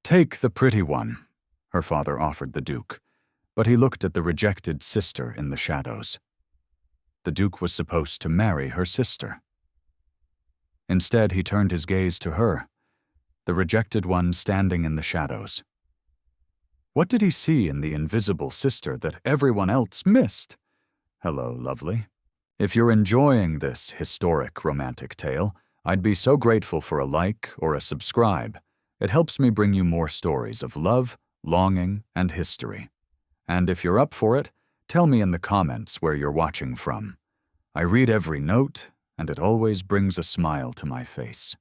"Take the pretty one," her father offered the Duke, but he looked at the rejected sister in the shadows. The Duke was supposed to marry her sister. Instead, he turned his gaze to her, the rejected one standing in the shadows. What did he see in the invisible sister that everyone else missed? Hello, lovely. If you're enjoying this historic romantic tale, I'd be so grateful for a like or a subscribe. It helps me bring you more stories of love, longing, and history. And if you're up for it, tell me in the comments where you're watching from. I read every note, and it always brings a smile to my face.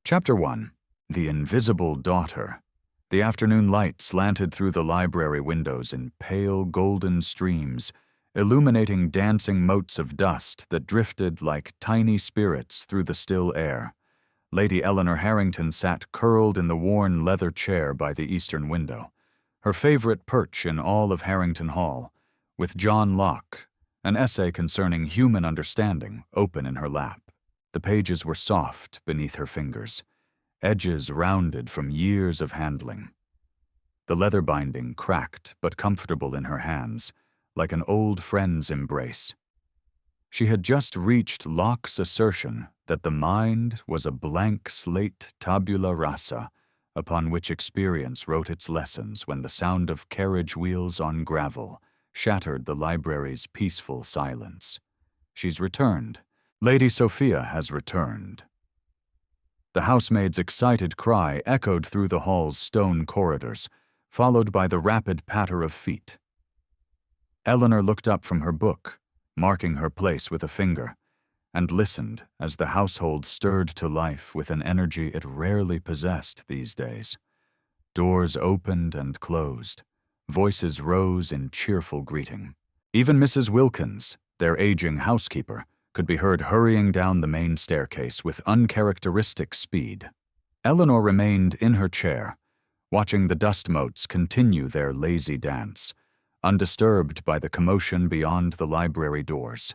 Chapter 1. The Invisible Daughter. The afternoon light slanted through the library windows in pale golden streams, illuminating dancing motes of dust that drifted like tiny spirits through the still air. Lady Eleanor Harrington sat curled in the worn leather chair by the eastern window, her favorite perch in all of Harrington Hall, with John Locke, an essay concerning human understanding, open in her lap. The pages were soft beneath her fingers, edges rounded from years of handling. The leather binding cracked but comfortable in her hands, like an old friend's embrace. She had just reached Locke's assertion that the mind was a blank slate tabula rasa, upon which experience wrote its lessons when the sound of carriage wheels on gravel shattered the library's peaceful silence. She's returned. Lady Sophia has returned. The housemaid's excited cry echoed through the hall's stone corridors, followed by the rapid patter of feet. Eleanor looked up from her book, marking her place with a finger, and listened as the household stirred to life with an energy it rarely possessed these days. Doors opened and closed. Voices rose in cheerful greeting. Even Mrs. Wilkins, their aging housekeeper, could be heard hurrying down the main staircase with uncharacteristic speed. Eleanor remained in her chair, watching the dust motes continue their lazy dance, undisturbed by the commotion beyond the library doors.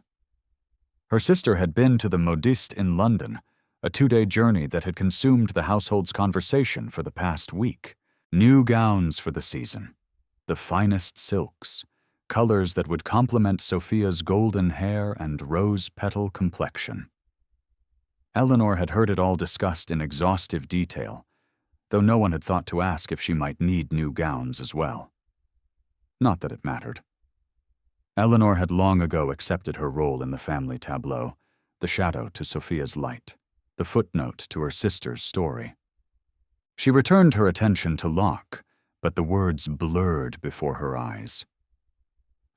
Her sister had been to the modiste in London, a 2-day journey that had consumed the household's conversation for the past week. New gowns for the season, the finest silks, colors that would complement Sophia's golden hair and rose-petal complexion. Eleanor had heard it all discussed in exhaustive detail, though no one had thought to ask if she might need new gowns as well. Not that it mattered. Eleanor had long ago accepted her role in the family tableau, the shadow to Sophia's light, the footnote to her sister's story. She returned her attention to Locke, but the words blurred before her eyes.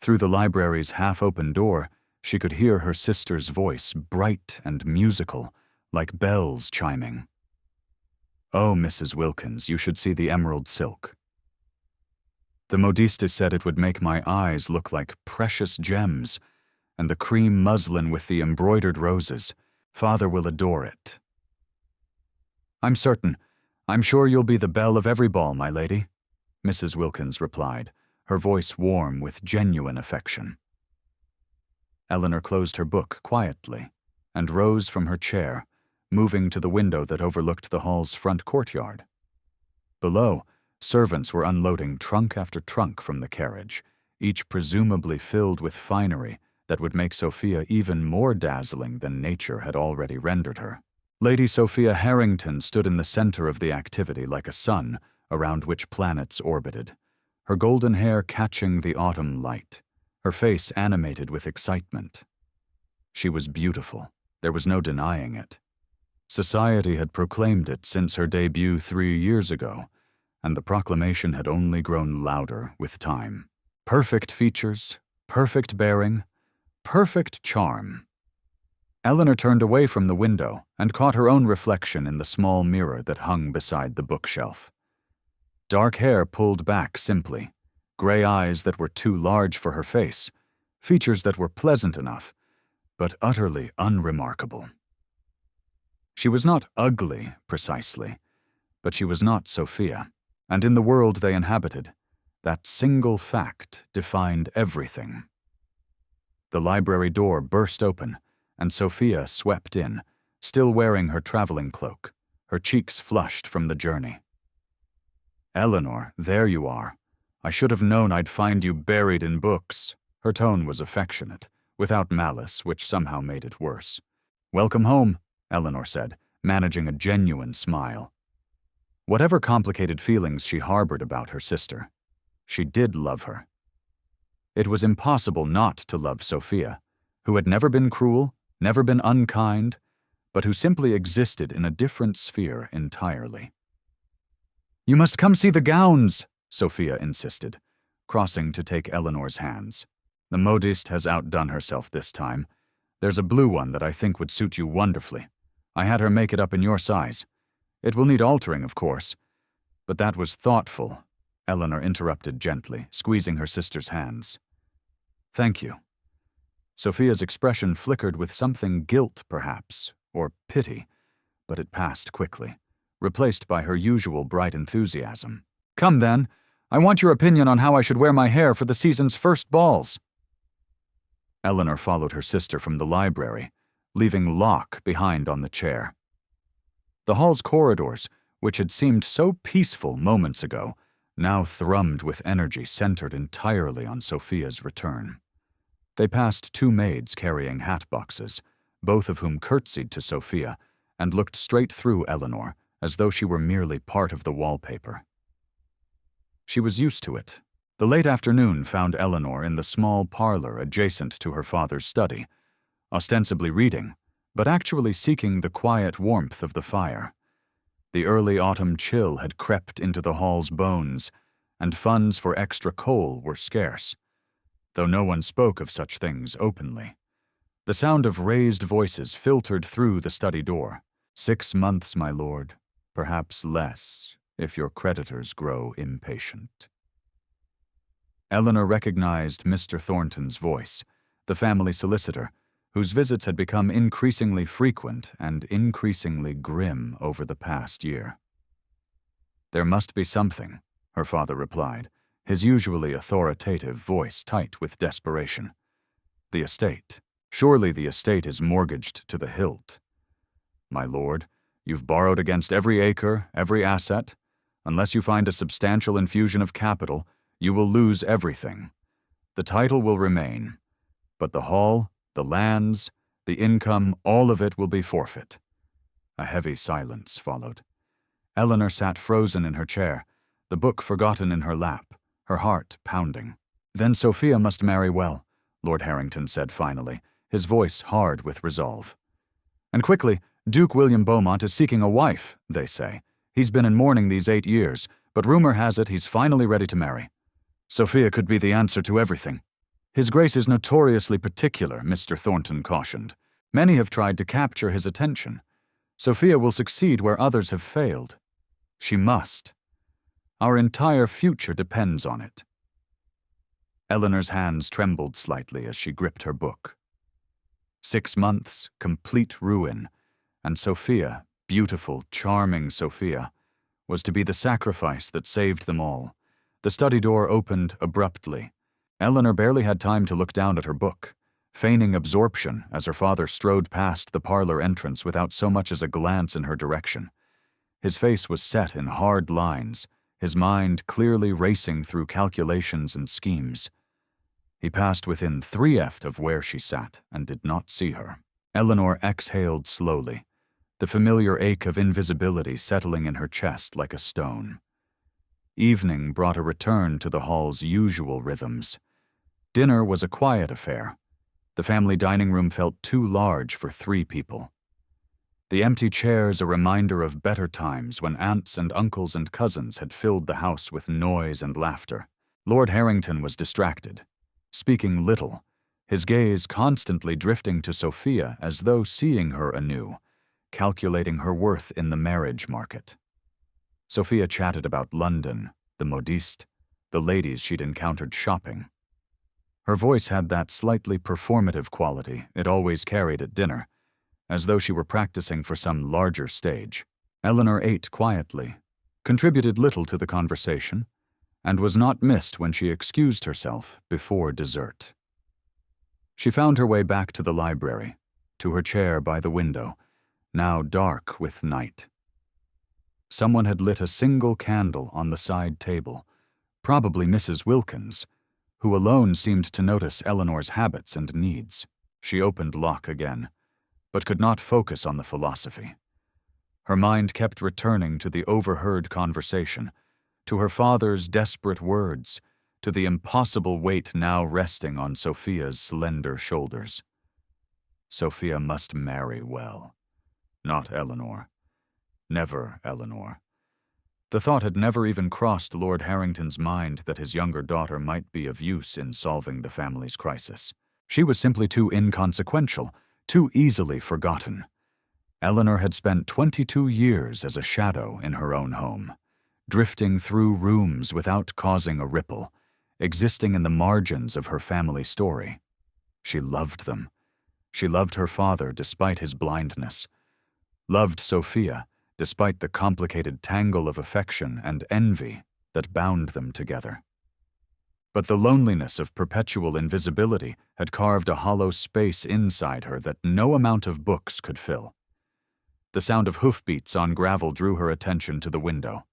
Through the library's half-open door, she could hear her sister's voice, bright and musical, like bells chiming. "Oh, Mrs. Wilkins, you should see the emerald silk. The modiste said it would make my eyes look like precious gems, and the cream muslin with the embroidered roses. Father will adore it." "I'm certain. I'm sure you'll be the belle of every ball, my lady," Mrs. Wilkins replied, her voice warm with genuine affection. Eleanor closed her book quietly and rose from her chair, moving to the window that overlooked the hall's front courtyard. Below, servants were unloading trunk after trunk from the carriage, each presumably filled with finery that would make Sophia even more dazzling than nature had already rendered her. Lady Sophia Harrington stood in the center of the activity like a sun around which planets orbited, her golden hair catching the autumn light, her face animated with excitement. She was beautiful. There was no denying it. Society had proclaimed it since her debut 3 years ago, and the proclamation had only grown louder with time. Perfect features, perfect bearing, perfect charm. Eleanor turned away from the window and caught her own reflection in the small mirror that hung beside the bookshelf. Dark hair pulled back simply, gray eyes that were too large for her face, features that were pleasant enough, but utterly unremarkable. She was not ugly, precisely, but she was not Sophia, and in the world they inhabited, that single fact defined everything. The library door burst open, and Sophia swept in, still wearing her traveling cloak, her cheeks flushed from the journey. Eleanor, there you are. I should have known I'd find you buried in books. Her tone was affectionate, without malice, which somehow made it worse. Welcome home, Eleanor said, managing a genuine smile. Whatever complicated feelings she harbored about her sister, she did love her. It was impossible not to love Sophia, who had never been cruel, never been unkind, but who simply existed in a different sphere entirely. You must come see the gowns, Sophia insisted, crossing to take Eleanor's hands. The modiste has outdone herself this time. There's a blue one that I think would suit you wonderfully. I had her make it up in your size. It will need altering, of course. But that was thoughtful, Eleanor interrupted gently, squeezing her sister's hands. Thank you. Sophia's expression flickered with something guilt, perhaps, or pity, but it passed quickly, replaced by her usual bright enthusiasm. Come then, I want your opinion on how I should wear my hair for the season's first balls. Eleanor followed her sister from the library, leaving Locke behind on the chair. The hall's corridors, which had seemed so peaceful moments ago, now thrummed with energy centered entirely on Sophia's return. They passed two maids carrying hat boxes, both of whom curtsied to Sophia and looked straight through Eleanor, as though she were merely part of the wallpaper. She was used to it. The late afternoon found Eleanor in the small parlor adjacent to her father's study, ostensibly reading, but actually seeking the quiet warmth of the fire. The early autumn chill had crept into the hall's bones, and funds for extra coal were scarce, though no one spoke of such things openly. The sound of raised voices filtered through the study door. 6 months, my lord, perhaps less, if your creditors grow impatient. Eleanor recognized Mr. Thornton's voice, the family solicitor, whose visits had become increasingly frequent and increasingly grim over the past year. There must be something, her father replied, his usually authoritative voice tight with desperation. The estate. Surely the estate is mortgaged to the hilt. My lord, you've borrowed against every acre, every asset. Unless you find a substantial infusion of capital, you will lose everything. The title will remain, but the hall, the lands, the income, all of it will be forfeit. A heavy silence followed. Eleanor sat frozen in her chair, the book forgotten in her lap, her heart pounding. Then Sophia must marry well, Lord Harrington said finally, his voice hard with resolve. And quickly, Duke William Beaumont is seeking a wife, they say. He's been in mourning these 8 years, but rumor has it he's finally ready to marry. Sophia could be the answer to everything. His Grace is notoriously particular, Mr. Thornton cautioned. Many have tried to capture his attention. Sophia will succeed where others have failed. She must. Our entire future depends on it. Eleanor's hands trembled slightly as she gripped her book. 6 months, complete ruin, and Sophia, beautiful, charming Sophia, was to be the sacrifice that saved them all. The study door opened abruptly. Eleanor barely had time to look down at her book, feigning absorption as her father strode past the parlor entrance without so much as a glance in her direction. His face was set in hard lines, his mind clearly racing through calculations and schemes. He passed within 3 ft of where she sat and did not see her. Eleanor exhaled slowly, the familiar ache of invisibility settling in her chest like a stone. Evening brought a return to the hall's usual rhythms. Dinner was a quiet affair. The family dining room felt too large for 3 people. The empty chairs a reminder of better times when aunts and uncles and cousins had filled the house with noise and laughter. Lord Harrington was distracted, speaking little, his gaze constantly drifting to Sophia as though seeing her anew, calculating her worth in the marriage market. Sophia chatted about London, the modiste, the ladies she'd encountered shopping. Her voice had that slightly performative quality it always carried at dinner, as though she were practicing for some larger stage. Eleanor ate quietly, contributed little to the conversation, and was not missed when she excused herself before dessert. She found her way back to the library, to her chair by the window, now dark with night. Someone had lit a single candle on the side table, probably Mrs. Wilkins, who alone seemed to notice Eleanor's habits and needs. She opened Locke again, but could not focus on the philosophy. Her mind kept returning to the overheard conversation, to her father's desperate words, to the impossible weight now resting on Sophia's slender shoulders. Sophia must marry well. Not Eleanor. Never Eleanor. The thought had never even crossed Lord Harrington's mind that his younger daughter might be of use in solving the family's crisis. She was simply too inconsequential, too easily forgotten. Eleanor had spent 22 years as a shadow in her own home, drifting through rooms without causing a ripple, existing in the margins of her family story. She loved them. She loved her father despite his blindness, loved Sophia despite the complicated tangle of affection and envy that bound them together. But the loneliness of perpetual invisibility had carved a hollow space inside her that no amount of books could fill. The sound of hoofbeats on gravel drew her attention to the window.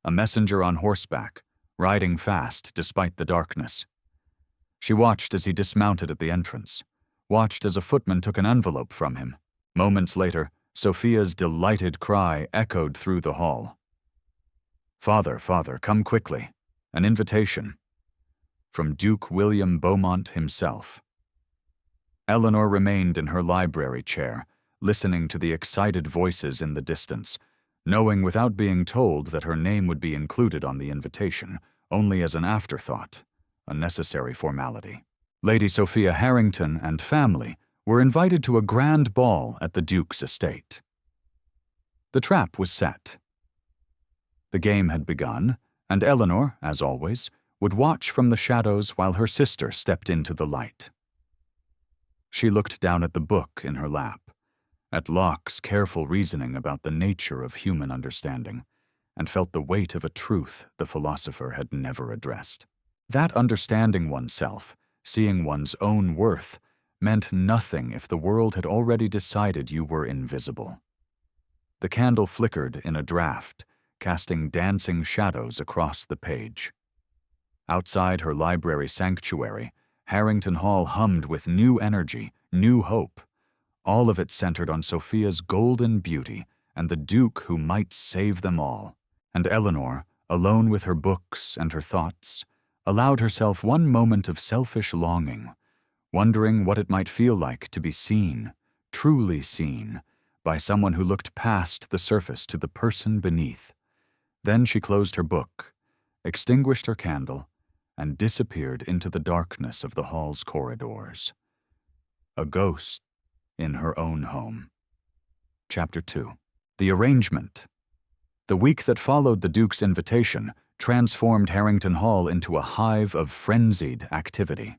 A messenger on horseback, riding fast despite the darkness. She watched as he dismounted at the entrance, watched as a footman took an envelope from him. Moments later, Sophia's delighted cry echoed through the hall. "Father, father, come quickly. An invitation." From Duke William Beaumont himself. Eleanor remained in her library chair, listening to the excited voices in the distance, knowing without being told that her name would be included on the invitation, only as an afterthought, a necessary formality. Lady Sophia Harrington and family were invited to a grand ball at the Duke's estate. The trap was set. The game had begun, and Eleanor, as always, would watch from the shadows while her sister stepped into the light. She looked down at the book in her lap, at Locke's careful reasoning about the nature of human understanding, and felt the weight of a truth the philosopher had never addressed. That understanding oneself, seeing one's own worth, meant nothing if the world had already decided you were invisible. The candle flickered in a draught, casting dancing shadows across the page. Outside her library sanctuary, Harrington Hall hummed with new energy, new hope. All of it centered on Sophia's golden beauty and the Duke who might save them all. And Eleanor, alone with her books and her thoughts, allowed herself one moment of selfish longing, wondering what it might feel like to be seen, truly seen, by someone who looked past the surface to the person beneath. Then she closed her book, extinguished her candle, and disappeared into the darkness of the hall's corridors. A ghost in her own home. Chapter 2. The arrangement. The week that followed the Duke's invitation transformed Harrington Hall into a hive of frenzied activity.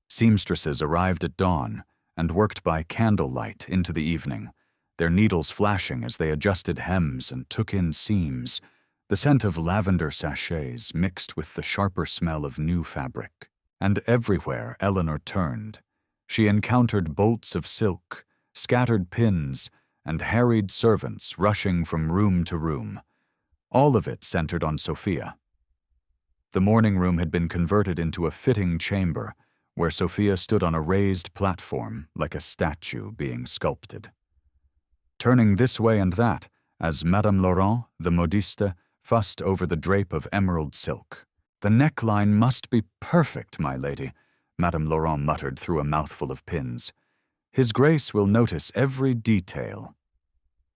Seamstresses arrived at dawn and worked by candlelight into the evening, their needles flashing as they adjusted hems and took in seams, the scent of lavender sachets mixed with the sharper smell of new fabric. And everywhere Eleanor turned, she encountered bolts of silk, scattered pins, and harried servants rushing from room to room. All of it centered on Sophia. The morning room had been converted into a fitting chamber, where Sophia stood on a raised platform like a statue being sculpted. Turning this way and that, as Madame Laurent, the modiste, fussed over the drape of emerald silk. "The neckline must be perfect, my lady," Madame Laurent muttered through a mouthful of pins. "His Grace will notice every detail."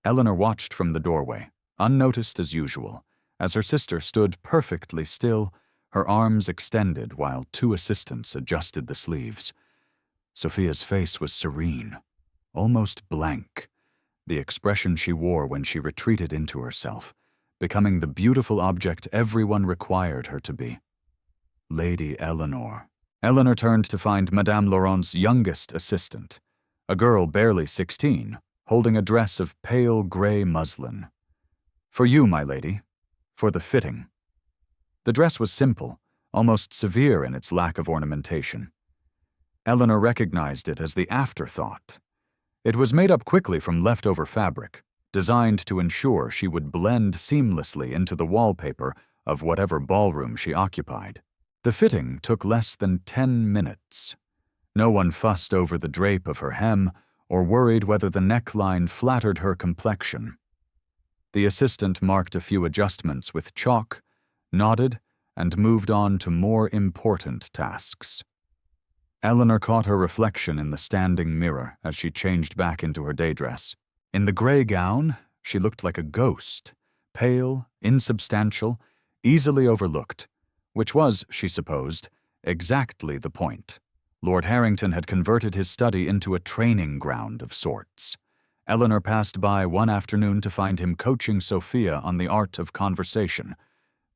Eleanor watched from the doorway, unnoticed as usual, as her sister stood perfectly still, her arms extended while two assistants adjusted the sleeves. Sophia's face was serene, almost blank, the expression she wore when she retreated into herself, becoming the beautiful object everyone required her to be. Lady Eleanor. Eleanor turned to find Madame Laurent's youngest assistant, a girl barely 16, holding a dress of pale gray muslin. "For you, my lady, for the fitting." The dress was simple, almost severe in its lack of ornamentation. Eleanor recognized it as the afterthought. It was made up quickly from leftover fabric, designed to ensure she would blend seamlessly into the wallpaper of whatever ballroom she occupied. The fitting took less than 10 minutes. No one fussed over the drape of her hem or worried whether the neckline flattered her complexion. The assistant marked a few adjustments with chalk, nodded, and moved on to more important tasks. Eleanor caught her reflection in the standing mirror as she changed back into her day dress. In the gray gown, she looked like a ghost, pale, insubstantial, easily overlooked, which was, she supposed, exactly the point. Lord Harrington had converted his study into a training ground of sorts. Eleanor passed by one afternoon to find him coaching Sophia on the art of conversation,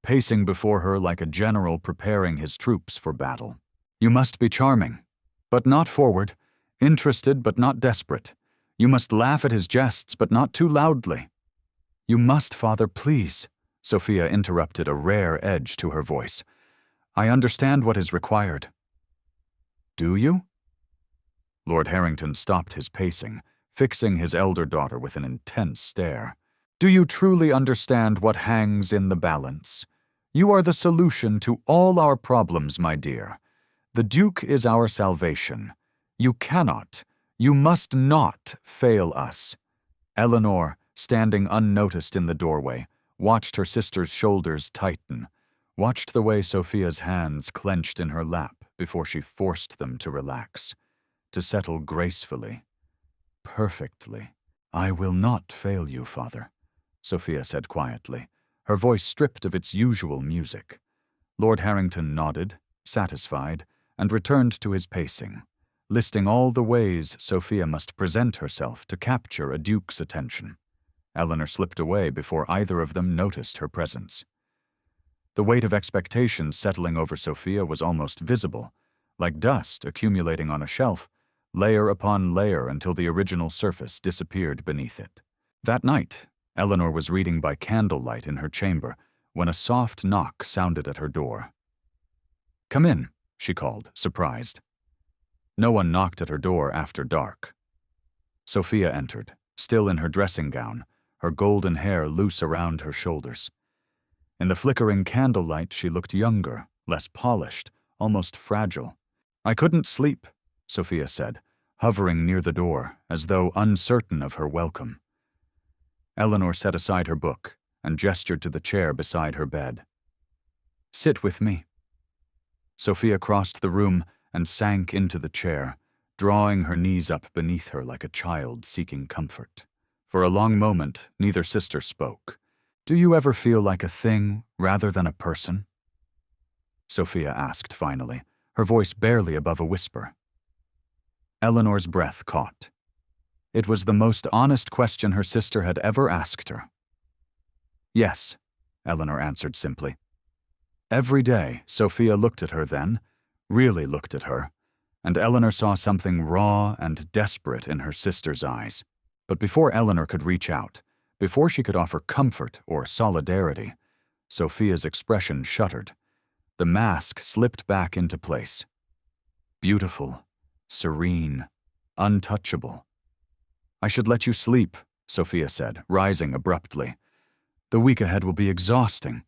pacing before her like a general preparing his troops for battle. You must be charming, but not forward, interested but not desperate. You must laugh at his jests, but not too loudly. You must, Father, please. Sophia interrupted, a rare edge to her voice. I understand what is required. Do you? Lord Harrington stopped his pacing, fixing his elder daughter with an intense stare. Do you truly understand what hangs in the balance? You are the solution to all our problems, my dear. The Duke is our salvation. You cannot, you must not fail us. Eleanor, standing unnoticed in the doorway, watched her sister's shoulders tighten, watched the way Sophia's hands clenched in her lap before she forced them to relax, to settle gracefully, perfectly. I will not fail you, Father, Sophia said quietly, her voice stripped of its usual music. Lord Harrington nodded, satisfied, and returned to his pacing, listing all the ways Sophia must present herself to capture a duke's attention. Eleanor slipped away before either of them noticed her presence. The weight of expectations settling over Sophia was almost visible, like dust accumulating on a shelf, layer upon layer until the original surface disappeared beneath it. That night, Eleanor was reading by candlelight in her chamber when a soft knock sounded at her door. Come in, she called, surprised. No one knocked at her door after dark. Sophia entered, still in her dressing gown, her golden hair loose around her shoulders. In the flickering candlelight, she looked younger, less polished, almost fragile. I couldn't sleep, Sophia said, hovering near the door, as though uncertain of her welcome. Eleanor set aside her book and gestured to the chair beside her bed. Sit with me. Sophia crossed the room and sank into the chair, drawing her knees up beneath her like a child seeking comfort. For a long moment, neither sister spoke. Do you ever feel like a thing rather than a person? Sophia asked finally, her voice barely above a whisper. Eleanor's breath caught. It was the most honest question her sister had ever asked her. Yes, Eleanor answered simply. Every day, Sophia looked at her then, really looked at her, and Eleanor saw something raw and desperate in her sister's eyes. But before Eleanor could reach out, before she could offer comfort or solidarity, Sophia's expression shuddered. The mask slipped back into place. Beautiful, serene, untouchable. I should let you sleep, Sophia said, rising abruptly. The week ahead will be exhausting.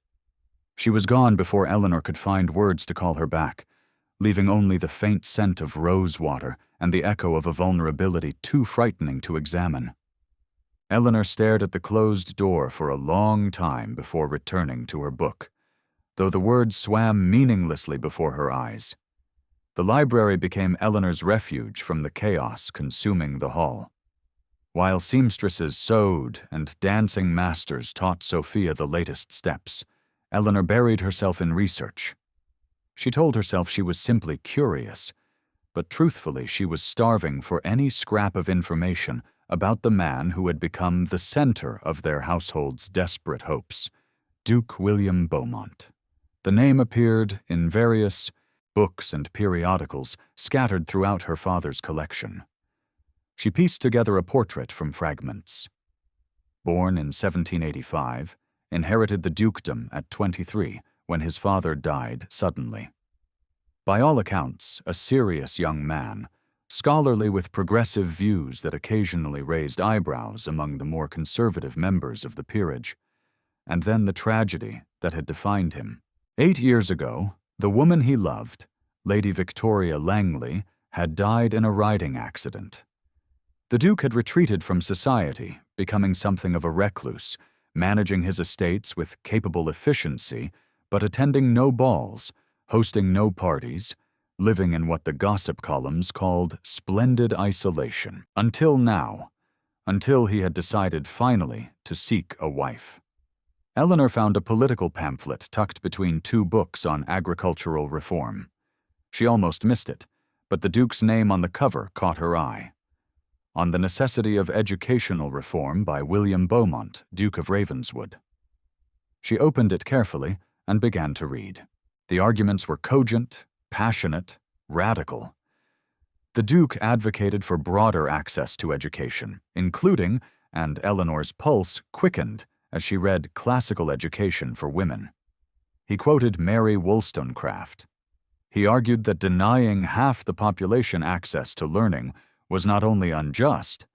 She was gone before Eleanor could find words to call her back, leaving only the faint scent of rose water and the echo of a vulnerability too frightening to examine. Eleanor stared at the closed door for a long time before returning to her book, though the words swam meaninglessly before her eyes. The library became Eleanor's refuge from the chaos consuming the hall. While seamstresses sewed and dancing masters taught Sophia the latest steps, Eleanor buried herself in research. She told herself she was simply curious, but truthfully she was starving for any scrap of information about the man who had become the center of their household's desperate hopes, Duke William Beaumont. The name appeared in various books and periodicals scattered throughout her father's collection. She pieced together a portrait from fragments. Born in 1785, inherited the dukedom at 23 when his father died suddenly. By all accounts, a serious young man, scholarly with progressive views that occasionally raised eyebrows among the more conservative members of the peerage. And then the tragedy that had defined him. 8 years ago, the woman he loved, Lady Victoria Langley, had died in a riding accident. The Duke had retreated from society, becoming something of a recluse, managing his estates with capable efficiency, but attending no balls, hosting no parties, living in what the gossip columns called splendid isolation. Until now, until he had decided finally to seek a wife. Eleanor found a political pamphlet tucked between 2 books on agricultural reform. She almost missed it, but the Duke's name on the cover caught her eye. On the Necessity of Educational Reform by William Beaumont, Duke of Ravenswood. She opened it carefully and began to read. The arguments were cogent, passionate, radical. The Duke advocated for broader access to education, including, and Eleanor's pulse quickened as she read Classical Education for Women. He quoted Mary Wollstonecraft. He argued that denying half the population access to learning was not only unjust,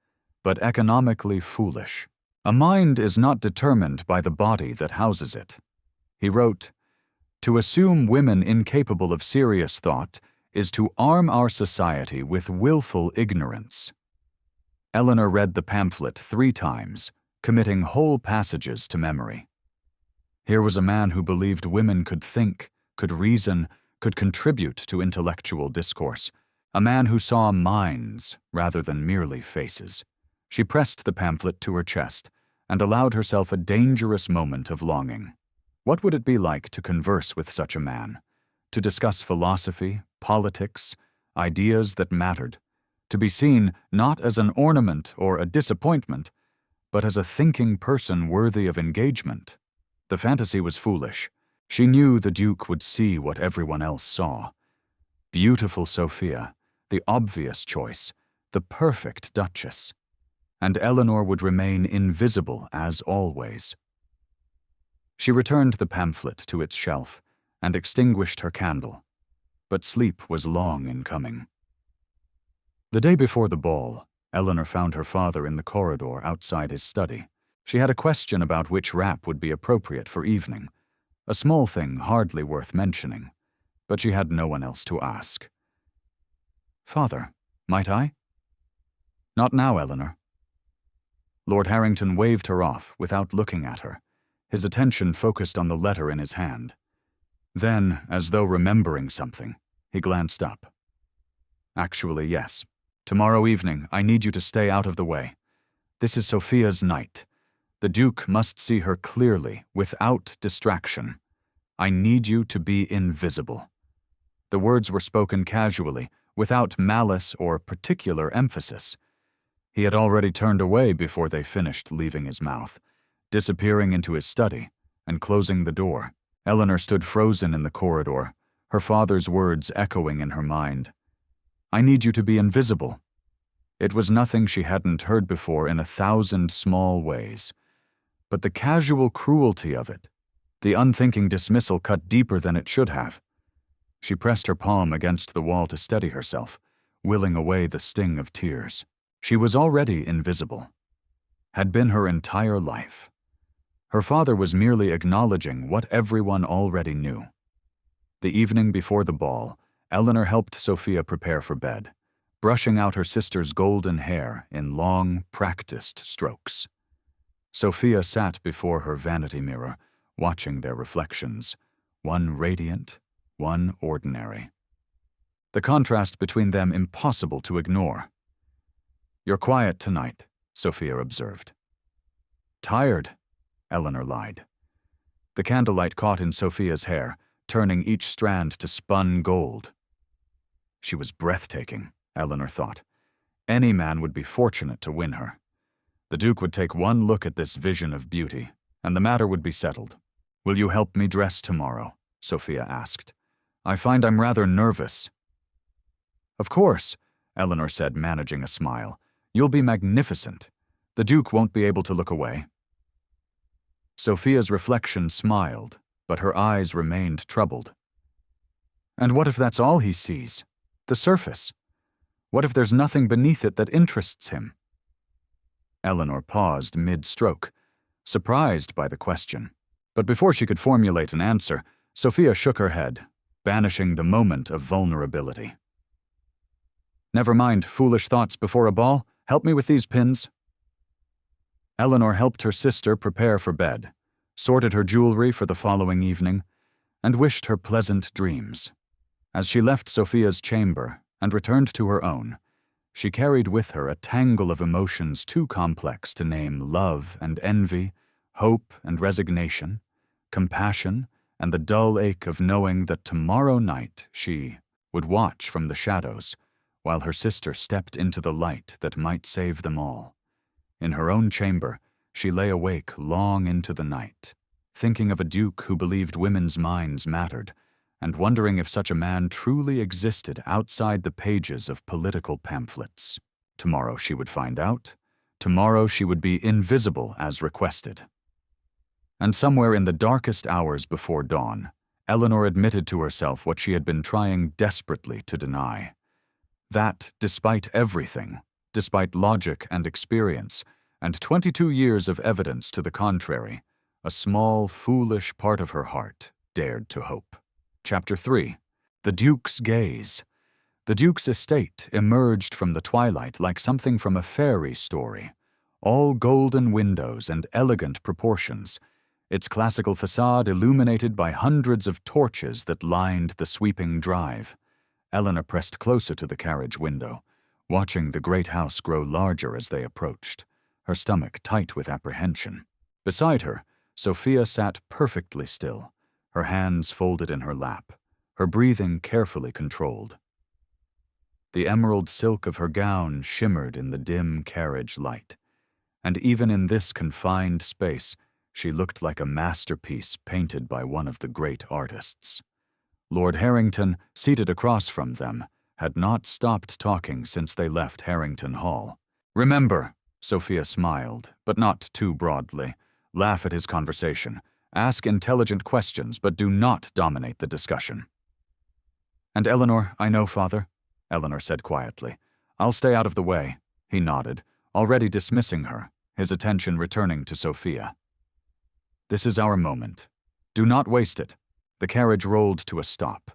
but economically foolish. A mind is not determined by the body that houses it. He wrote, "To assume women incapable of serious thought is to arm our society with willful ignorance." Eleanor read the pamphlet 3 times, committing whole passages to memory. Here was a man who believed women could think, could reason, could contribute to intellectual discourse, a man who saw minds rather than merely faces. She pressed the pamphlet to her chest and allowed herself a dangerous moment of longing. What would it be like to converse with such a man, to discuss philosophy, politics, ideas that mattered, to be seen not as an ornament or a disappointment, but as a thinking person worthy of engagement? The fantasy was foolish. She knew the Duke would see what everyone else saw. Beautiful Sophia, the obvious choice, the perfect Duchess. And Eleanor would remain invisible as always. She returned the pamphlet to its shelf and extinguished her candle, but sleep was long in coming. The day before the ball, Eleanor found her father in the corridor outside his study. She had a question about which wrap would be appropriate for evening, a small thing hardly worth mentioning, but she had no one else to ask. "Father, might I?" "Not now, Eleanor." Lord Harrington waved her off without looking at her, his attention focused on the letter in his hand. Then, as though remembering something, he glanced up. "Actually, yes. Tomorrow evening, I need you to stay out of the way. This is Sophia's night. The Duke must see her clearly, without distraction. I need you to be invisible." The words were spoken casually, without malice or particular emphasis. He had already turned away before they finished leaving his mouth, disappearing into his study and closing the door. Eleanor stood frozen in the corridor, her father's words echoing in her mind. "I need you to be invisible." It was nothing she hadn't heard before in 1,000 small ways. But the casual cruelty of it, the unthinking dismissal cut deeper than it should have. She pressed her palm against the wall to steady herself, willing away the sting of tears. She was already invisible. Had been her entire life. Her father was merely acknowledging what everyone already knew. The evening before the ball, Eleanor helped Sophia prepare for bed, brushing out her sister's golden hair in long, practiced strokes. Sophia sat before her vanity mirror, watching their reflections, one radiant, one ordinary. The contrast between them impossible to ignore. "You're quiet tonight," Sophia observed. "Tired," Eleanor lied. The candlelight caught in Sophia's hair, turning each strand to spun gold. She was breathtaking, Eleanor thought. Any man would be fortunate to win her. The Duke would take one look at this vision of beauty, and the matter would be settled. "Will you help me dress tomorrow?" Sophia asked. "I find I'm rather nervous." "Of course," Eleanor said, managing a smile. "You'll be magnificent. The Duke won't be able to look away." Sophia's reflection smiled, but her eyes remained troubled. "And what if that's all he sees? The surface? What if there's nothing beneath it that interests him? Eleanor paused mid-stroke, surprised by the question. But before she could formulate an answer, Sophia shook her head, banishing the moment of vulnerability. Never mind foolish thoughts before a ball. Help me with these pins. Eleanor helped her sister prepare for bed, sorted her jewelry for the following evening, and wished her pleasant dreams. As she left Sophia's chamber and returned to her own, she carried with her a tangle of emotions too complex to name love and envy, hope and resignation, compassion, and the dull ache of knowing that tomorrow night she would watch from the shadows while her sister stepped into the light that might save them all. In her own chamber, she lay awake long into the night, thinking of a duke who believed women's minds mattered, and wondering if such a man truly existed outside the pages of political pamphlets. Tomorrow she would find out. Tomorrow she would be invisible as requested. And somewhere in the darkest hours before dawn, Eleanor admitted to herself what she had been trying desperately to deny. That, despite everything, despite logic and experience, and 22 years of evidence to the contrary, a small, foolish part of her heart dared to hope. Chapter 3. The Duke's Gaze. The Duke's estate emerged from the twilight like something from a fairy story, all golden windows and elegant proportions, its classical facade illuminated by hundreds of torches that lined the sweeping drive. Eleanor pressed closer to the carriage window, watching the great house grow larger as they approached, her stomach tight with apprehension. Beside her, Sophia sat perfectly still, her hands folded in her lap, her breathing carefully controlled. The emerald silk of her gown shimmered in the dim carriage light, and even in this confined space, she looked like a masterpiece painted by one of the great artists. Lord Harrington, seated across from them, had not stopped talking since they left Harrington Hall. "Remember," Sophia smiled, but not too broadly, "laugh at his conversation. Ask intelligent questions, but do not dominate the discussion." "And Eleanor, I know, Father," Eleanor said quietly. "I'll stay out of the way." He nodded, already dismissing her, his attention returning to Sophia. "This is our moment. Do not waste it." The carriage rolled to a stop.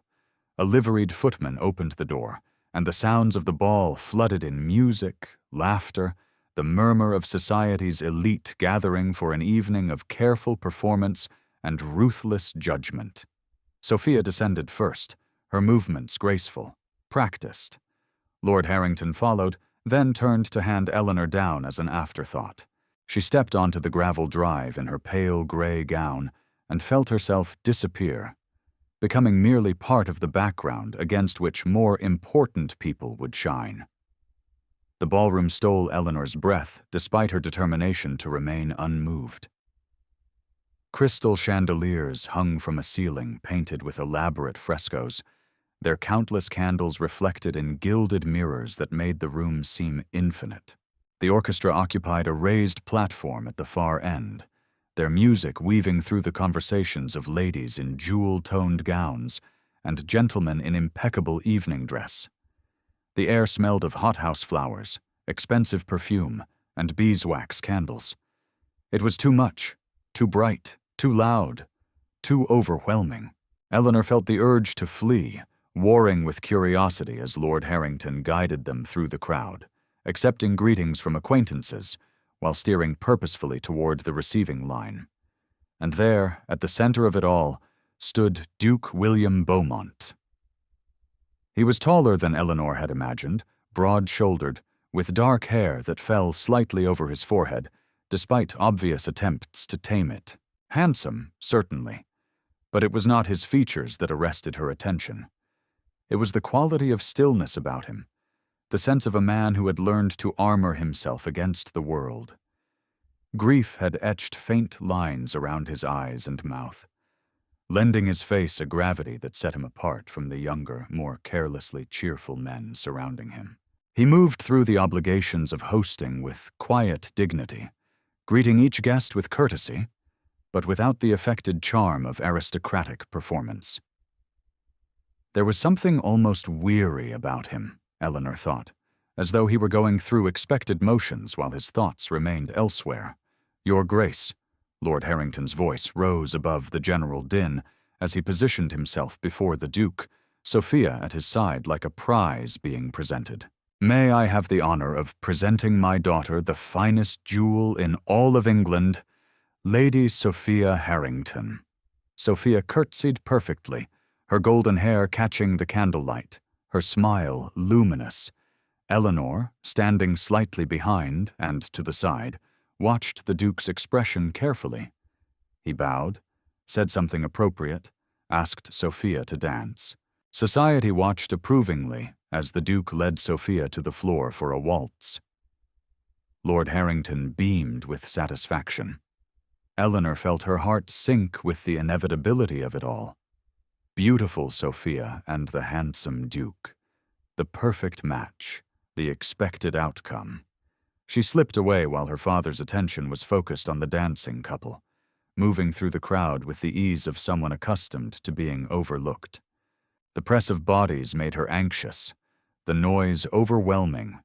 A liveried footman opened the door, and the sounds of the ball flooded in music, laughter, the murmur of society's elite gathering for an evening of careful performance and ruthless judgment. Sophia descended first, her movements graceful, practiced. Lord Harrington followed, then turned to hand Eleanor down as an afterthought. She stepped onto the gravel drive in her pale gray gown and felt herself disappear, becoming merely part of the background against which more important people would shine. The ballroom stole Eleanor's breath despite her determination to remain unmoved. Crystal chandeliers hung from a ceiling painted with elaborate frescoes, their countless candles reflected in gilded mirrors that made the room seem infinite. The orchestra occupied a raised platform at the far end, their music weaving through the conversations of ladies in jewel-toned gowns and gentlemen in impeccable evening dress. The air smelled of hothouse flowers, expensive perfume, and beeswax candles. It was too much, too bright, too loud, too overwhelming. Eleanor felt the urge to flee, warring with curiosity as Lord Harrington guided them through the crowd, accepting greetings from acquaintances, while steering purposefully toward the receiving line. And there, at the center of it all, stood Duke William Beaumont. He was taller than Eleanor had imagined, broad-shouldered, with dark hair that fell slightly over his forehead, despite obvious attempts to tame it. Handsome, certainly, but it was not his features that arrested her attention. It was the quality of stillness about him, the sense of a man who had learned to armor himself against the world. Grief had etched faint lines around his eyes and mouth, lending his face a gravity that set him apart from the younger, more carelessly cheerful men surrounding him. He moved through the obligations of hosting with quiet dignity, greeting each guest with courtesy, but without the affected charm of aristocratic performance. There was something almost weary about him, Eleanor thought, as though he were going through expected motions while his thoughts remained elsewhere. "Your Grace," Lord Harrington's voice rose above the general din as he positioned himself before the Duke, Sophia at his side like a prize being presented. "May I have the honor of presenting my daughter, the finest jewel in all of England, Lady Sophia Harrington." Sophia curtsied perfectly, her golden hair catching the candlelight, her smile luminous. Eleanor, standing slightly behind and to the side, watched the Duke's expression carefully. He bowed, said something appropriate, asked Sophia to dance. Society watched approvingly as the Duke led Sophia to the floor for a waltz. Lord Harrington beamed with satisfaction. Eleanor felt her heart sink with the inevitability of it all. Beautiful Sophia and the handsome Duke. The perfect match, the expected outcome. She slipped away while her father's attention was focused on the dancing couple, moving through the crowd with the ease of someone accustomed to being overlooked. The press of bodies made her anxious, the noise overwhelming,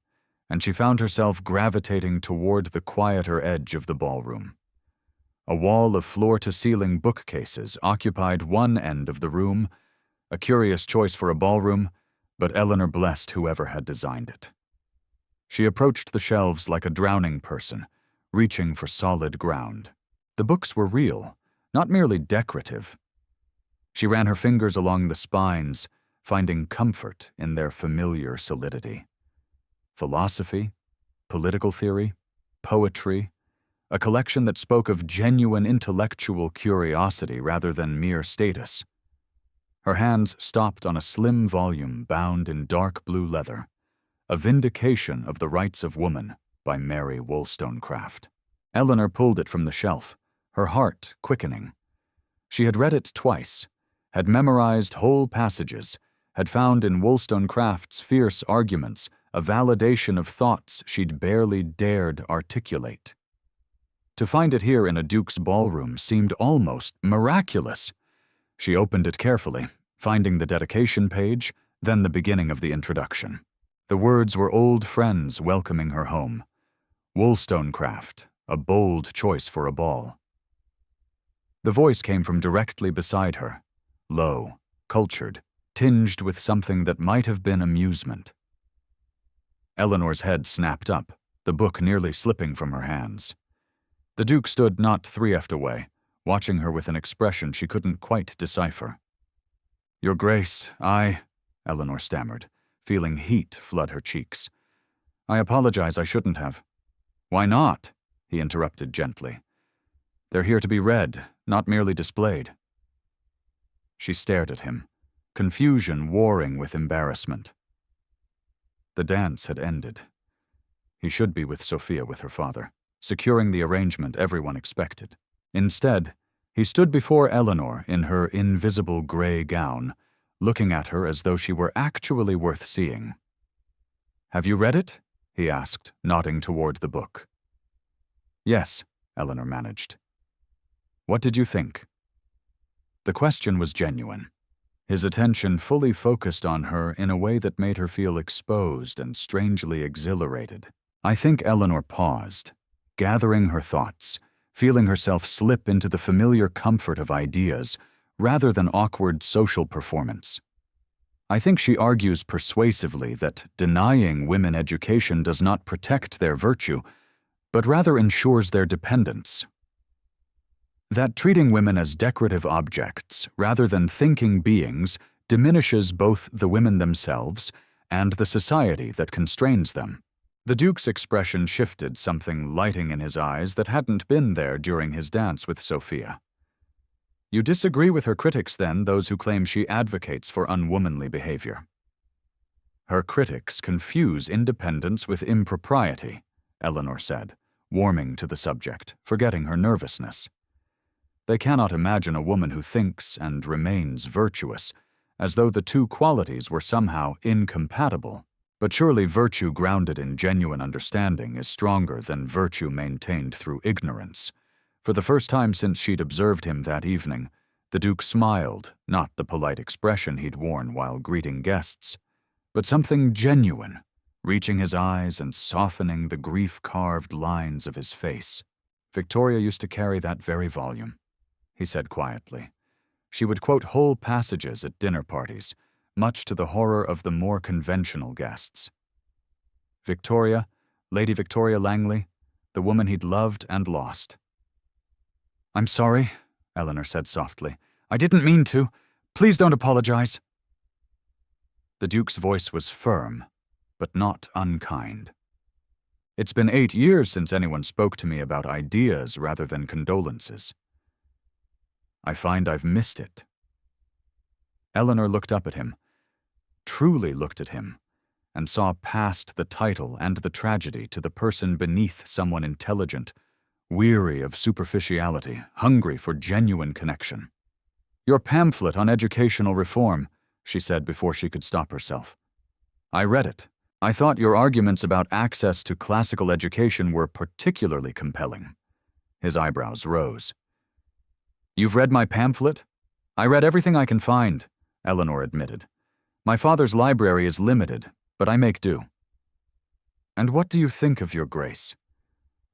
and she found herself gravitating toward the quieter edge of the ballroom. A wall of floor-to-ceiling bookcases occupied one end of the room, a curious choice for a ballroom, but Eleanor blessed whoever had designed it. She approached the shelves like a drowning person, reaching for solid ground. The books were real, not merely decorative. She ran her fingers along the spines, finding comfort in their familiar solidity. Philosophy, political theory, poetry, a collection that spoke of genuine intellectual curiosity rather than mere status. Her hands stopped on a slim volume bound in dark blue leather, A Vindication of the Rights of Woman by Mary Wollstonecraft. Eleanor pulled it from the shelf, her heart quickening. She had read it twice, had memorized whole passages, had found in Wollstonecraft's fierce arguments a validation of thoughts she'd barely dared articulate. To find it here in a Duke's ballroom seemed almost miraculous. She opened it carefully, finding the dedication page, then the beginning of the introduction. The words were old friends welcoming her home. Wollstonecraft, a bold choice for a ball. The voice came from directly beside her, low, cultured, tinged with something that might have been amusement. Eleanor's head snapped up, the book nearly slipping from her hands. The Duke stood not 3 feet away, watching her with an expression she couldn't quite decipher. "Your Grace, Eleanor stammered, feeling heat flood her cheeks. "I apologize, I shouldn't have." "Why not?" he interrupted gently. "They're here to be read, not merely displayed." She stared at him, confusion warring with embarrassment. The dance had ended. He should be with Sophia with her father, securing the arrangement everyone expected. Instead, he stood before Eleanor in her invisible gray gown, looking at her as though she were actually worth seeing. "Have you read it?" he asked, nodding toward the book. "Yes," Eleanor managed. "What did you think?" The question was genuine, his attention fully focused on her in a way that made her feel exposed and strangely exhilarated. I think Eleanor paused, gathering her thoughts, feeling herself slip into the familiar comfort of ideas rather than awkward social performance. I think she argues persuasively that denying women education does not protect their virtue, but rather ensures their dependence. That treating women as decorative objects rather than thinking beings diminishes both the women themselves and the society that constrains them. The Duke's expression shifted, something lighting in his eyes that hadn't been there during his dance with Sophia. "You disagree with her critics, then, those who claim she advocates for unwomanly behavior?" "Her critics confuse independence with impropriety," Eleanor said, warming to the subject, forgetting her nervousness. "They cannot imagine a woman who thinks and remains virtuous, as though the two qualities were somehow incompatible. But surely virtue grounded in genuine understanding is stronger than virtue maintained through ignorance." For the first time since she'd observed him that evening, the Duke smiled, not the polite expression he'd worn while greeting guests, but something genuine, reaching his eyes and softening the grief-carved lines of his face. Victoria used to carry that very volume, he said quietly. She would quote whole passages at dinner parties, much to the horror of the more conventional guests. Victoria, Lady Victoria Langley, the woman he'd loved and lost. "I'm sorry," Eleanor said softly. "I didn't mean to. Please don't apologize." The Duke's voice was firm, but not unkind. "It's been 8 years since anyone spoke to me about ideas rather than condolences. I find I've missed it." Eleanor looked up at him, truly looked at him, and saw past the title and the tragedy to the person beneath, someone intelligent, weary of superficiality, hungry for genuine connection. "Your pamphlet on educational reform," she said before she could stop herself. "I read it. I thought your arguments about access to classical education were particularly compelling." His eyebrows rose. "You've read my pamphlet?" "I read everything I can find," Eleanor admitted. "My father's library is limited, but I make do." "And what do you think of your Grace?"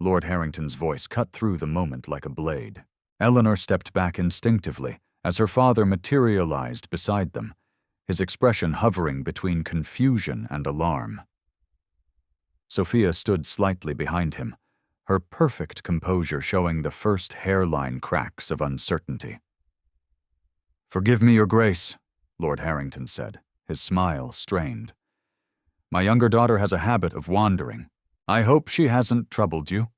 Lord Harrington's voice cut through the moment like a blade. Eleanor stepped back instinctively as her father materialized beside them, his expression hovering between confusion and alarm. Sophia stood slightly behind him, her perfect composure showing the first hairline cracks of uncertainty. "Forgive me, Your Grace," Lord Harrington said, his smile strained. "My younger daughter has a habit of wandering. I hope she hasn't troubled you.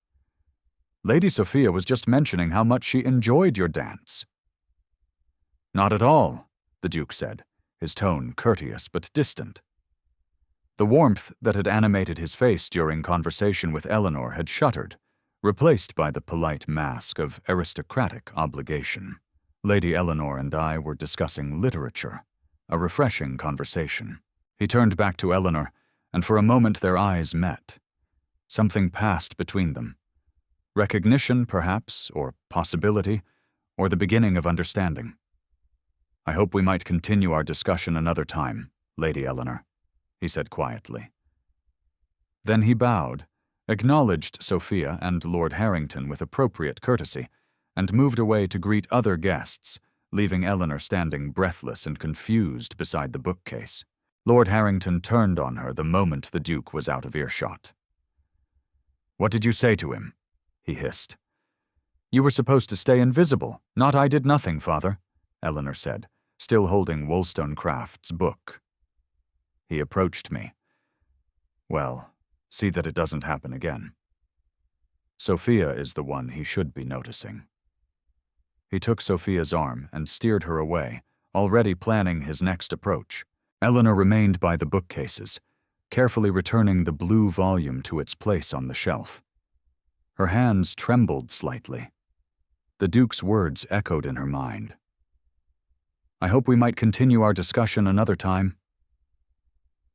Lady Sophia was just mentioning how much she enjoyed your dance." "Not at all," the Duke said, his tone courteous but distant. The warmth that had animated his face during conversation with Eleanor had shuttered, replaced by the polite mask of aristocratic obligation. Lady Eleanor and I were discussing literature, a refreshing conversation. He turned back to Eleanor, and for a moment their eyes met. Something passed between them. Recognition, perhaps, or possibility, or the beginning of understanding. "I hope we might continue our discussion another time, Lady Eleanor," he said quietly. Then he bowed, acknowledged Sophia and Lord Harrington with appropriate courtesy, and moved away to greet other guests, leaving Eleanor standing breathless and confused beside the bookcase. Lord Harrington turned on her the moment the Duke was out of earshot. "What did you say to him?" he hissed. "You were supposed to stay invisible, not I did nothing, Father," Eleanor said, still holding Wollstonecraft's book. "He approached me. Well, see that it doesn't happen again. Sophia is the one he should be noticing." He took Sophia's arm and steered her away, already planning his next approach. Eleanor remained by the bookcases, carefully returning the blue volume to its place on the shelf. Her hands trembled slightly. The Duke's words echoed in her mind. "I hope we might continue our discussion another time."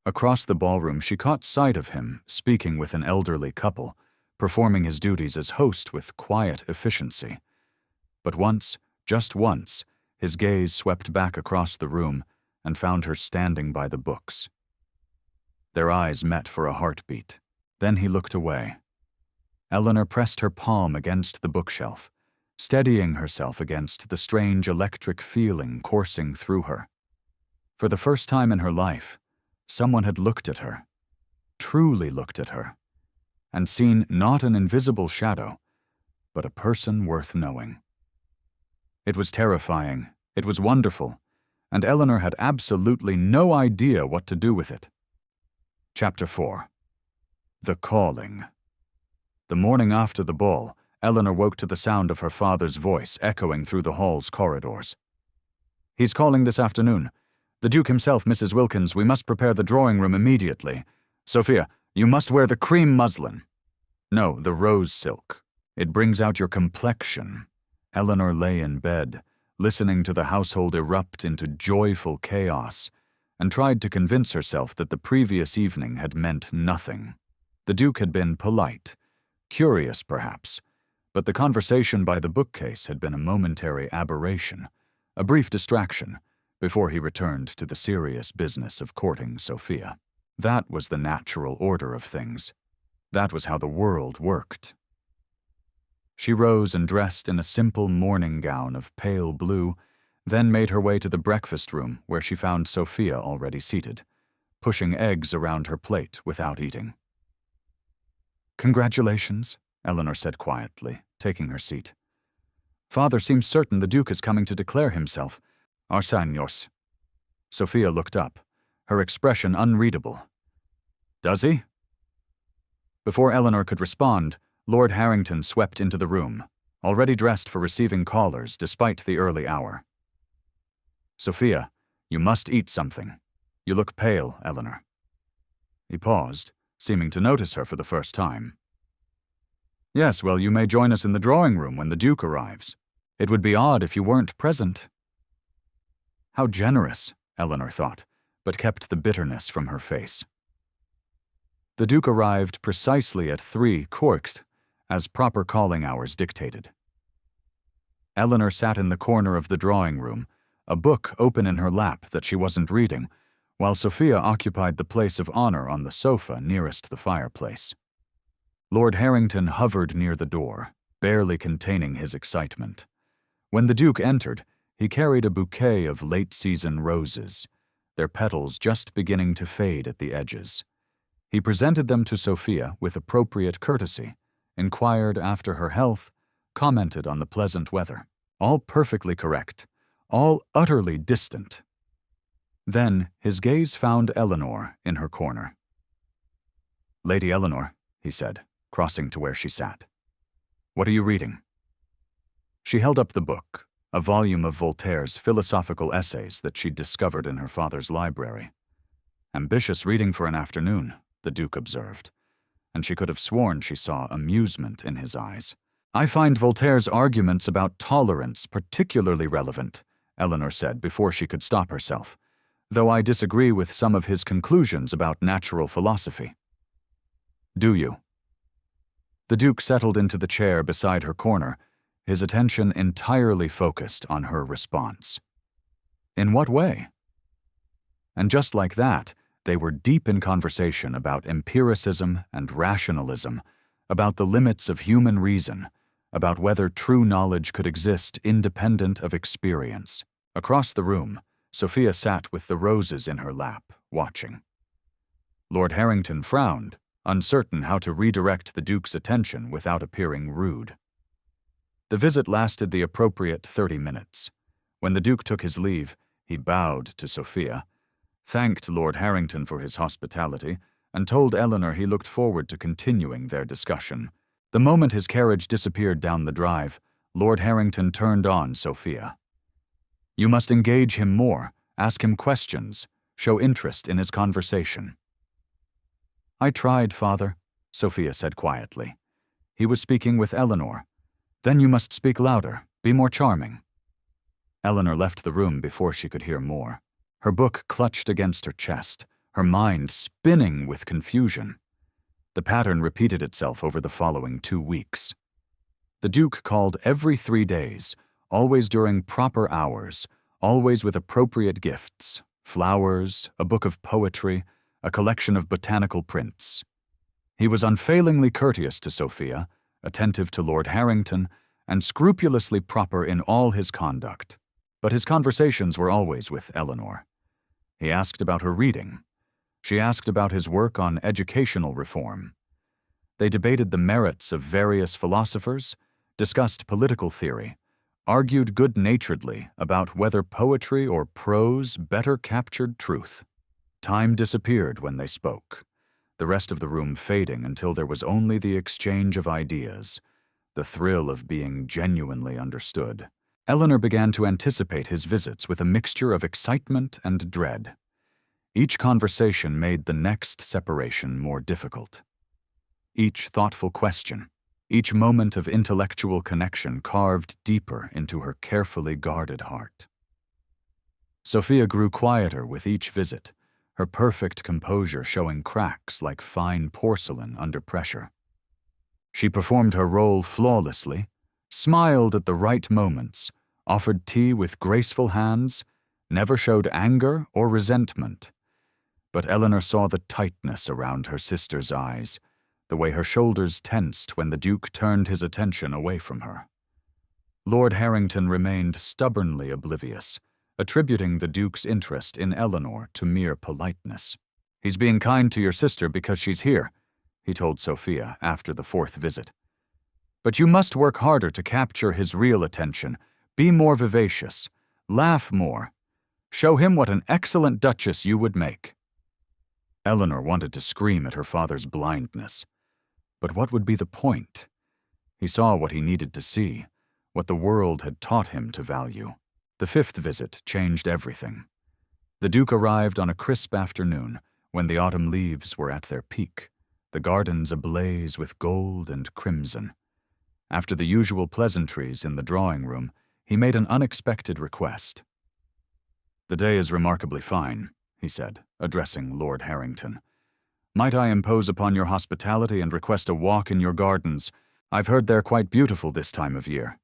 Across the ballroom, she caught sight of him speaking with an elderly couple, performing his duties as host with quiet efficiency. But once, just once, his gaze swept back across the room and found her standing by the books. Their eyes met for a heartbeat. Then he looked away. Eleanor pressed her palm against the bookshelf, steadying herself against the strange electric feeling coursing through her. For the first time in her life, someone had looked at her, truly looked at her, and seen not an invisible shadow, but a person worth knowing. It was terrifying, it was wonderful, and Eleanor had absolutely no idea what to do with it. Chapter 4. The Calling. The morning after the ball, Eleanor woke to the sound of her father's voice echoing through the hall's corridors. "He's calling this afternoon. The Duke himself, Mrs. Wilkins, we must prepare the drawing room immediately. Sophia, you must wear the cream muslin. No, the rose silk. It brings out your complexion." Eleanor lay in bed, listening to the household erupt into joyful chaos, and tried to convince herself that the previous evening had meant nothing. The Duke had been polite, curious perhaps, but the conversation by the bookcase had been a momentary aberration, a brief distraction, before he returned to the serious business of courting Sophia. That was the natural order of things. That was how the world worked. She rose and dressed in a simple morning gown of pale blue, then made her way to the breakfast room where she found Sophia already seated, pushing eggs around her plate without eating. "Congratulations," Eleanor said quietly, taking her seat. "Father seems certain the Duke is coming to declare himself. Arsenios." Sophia looked up, her expression unreadable. "Does he?" Before Eleanor could respond, Lord Harrington swept into the room, already dressed for receiving callers despite the early hour. "Sophia, you must eat something. You look pale, Eleanor." He paused, seeming to notice her for the first time. "Yes, well, you may join us in the drawing room when the Duke arrives. It would be odd if you weren't present." How generous, Eleanor thought, but kept the bitterness from her face. The Duke arrived precisely at 3 corks, as proper calling hours dictated. Eleanor sat in the corner of the drawing room, a book open in her lap that she wasn't reading, while Sophia occupied the place of honor on the sofa nearest the fireplace. Lord Harrington hovered near the door, barely containing his excitement. When the Duke entered, he carried a bouquet of late-season roses, their petals just beginning to fade at the edges. He presented them to Sophia with appropriate courtesy, inquired after her health, commented on the pleasant weather. All perfectly correct, all utterly distant. Then his gaze found Eleanor in her corner. "Lady Eleanor," he said, crossing to where she sat. "What are you reading?" She held up the book, a volume of Voltaire's philosophical essays that she'd discovered in her father's library. "Ambitious reading for an afternoon," the Duke observed, and she could have sworn she saw amusement in his eyes. "I find Voltaire's arguments about tolerance particularly relevant," Eleanor said before she could stop herself, "though I disagree with some of his conclusions about natural philosophy." "Do you?" The Duke settled into the chair beside her corner, his attention entirely focused on her response. "In what way?" And just like that, they were deep in conversation about empiricism and rationalism, about the limits of human reason, about whether true knowledge could exist independent of experience. Across the room, Sophia sat with the roses in her lap, watching. Lord Harrington frowned, uncertain how to redirect the Duke's attention without appearing rude. The visit lasted the appropriate 30 minutes. When the Duke took his leave, he bowed to Sophia, thanked Lord Harrington for his hospitality, and told Eleanor he looked forward to continuing their discussion. The moment his carriage disappeared down the drive, Lord Harrington turned on Sophia. "You must engage him more, ask him questions, show interest in his conversation." "I tried, Father," Sophia said quietly. "He was speaking with Eleanor. Then you must speak louder, be more charming." Eleanor left the room before she could hear more. Her book clutched against her chest, her mind spinning with confusion. The pattern repeated itself over the following 2 weeks. The Duke called every 3 days, always during proper hours, always with appropriate gifts, flowers, a book of poetry, a collection of botanical prints. He was unfailingly courteous to Sophia, attentive to Lord Harrington, and scrupulously proper in all his conduct. But his conversations were always with Eleanor. He asked about her reading. She asked about his work on educational reform. They debated the merits of various philosophers, discussed political theory, argued good-naturedly about whether poetry or prose better captured truth. Time disappeared when they spoke, the rest of the room fading until there was only the exchange of ideas, the thrill of being genuinely understood. Eleanor began to anticipate his visits with a mixture of excitement and dread. Each conversation made the next separation more difficult. Each thoughtful question, each moment of intellectual connection carved deeper into her carefully guarded heart. Sophia grew quieter with each visit, her perfect composure showing cracks like fine porcelain under pressure. She performed her role flawlessly, smiled at the right moments, offered tea with graceful hands, never showed anger or resentment. But Eleanor saw the tightness around her sister's eyes, the way her shoulders tensed when the Duke turned his attention away from her. Lord Harrington remained stubbornly oblivious, attributing the Duke's interest in Eleanor to mere politeness. "He's being kind to your sister because she's here," he told Sophia after the 4th visit. "But you must work harder to capture his real attention, be more vivacious, laugh more. Show him what an excellent duchess you would make." Eleanor wanted to scream at her father's blindness. But what would be the point? He saw what he needed to see, what the world had taught him to value. The 5th visit changed everything. The Duke arrived on a crisp afternoon when the autumn leaves were at their peak, the gardens ablaze with gold and crimson. After the usual pleasantries in the drawing room, he made an unexpected request. "The day is remarkably fine," he said, addressing Lord Harrington. "Might I impose upon your hospitality and request a walk in your gardens? I've heard they're quite beautiful this time of year."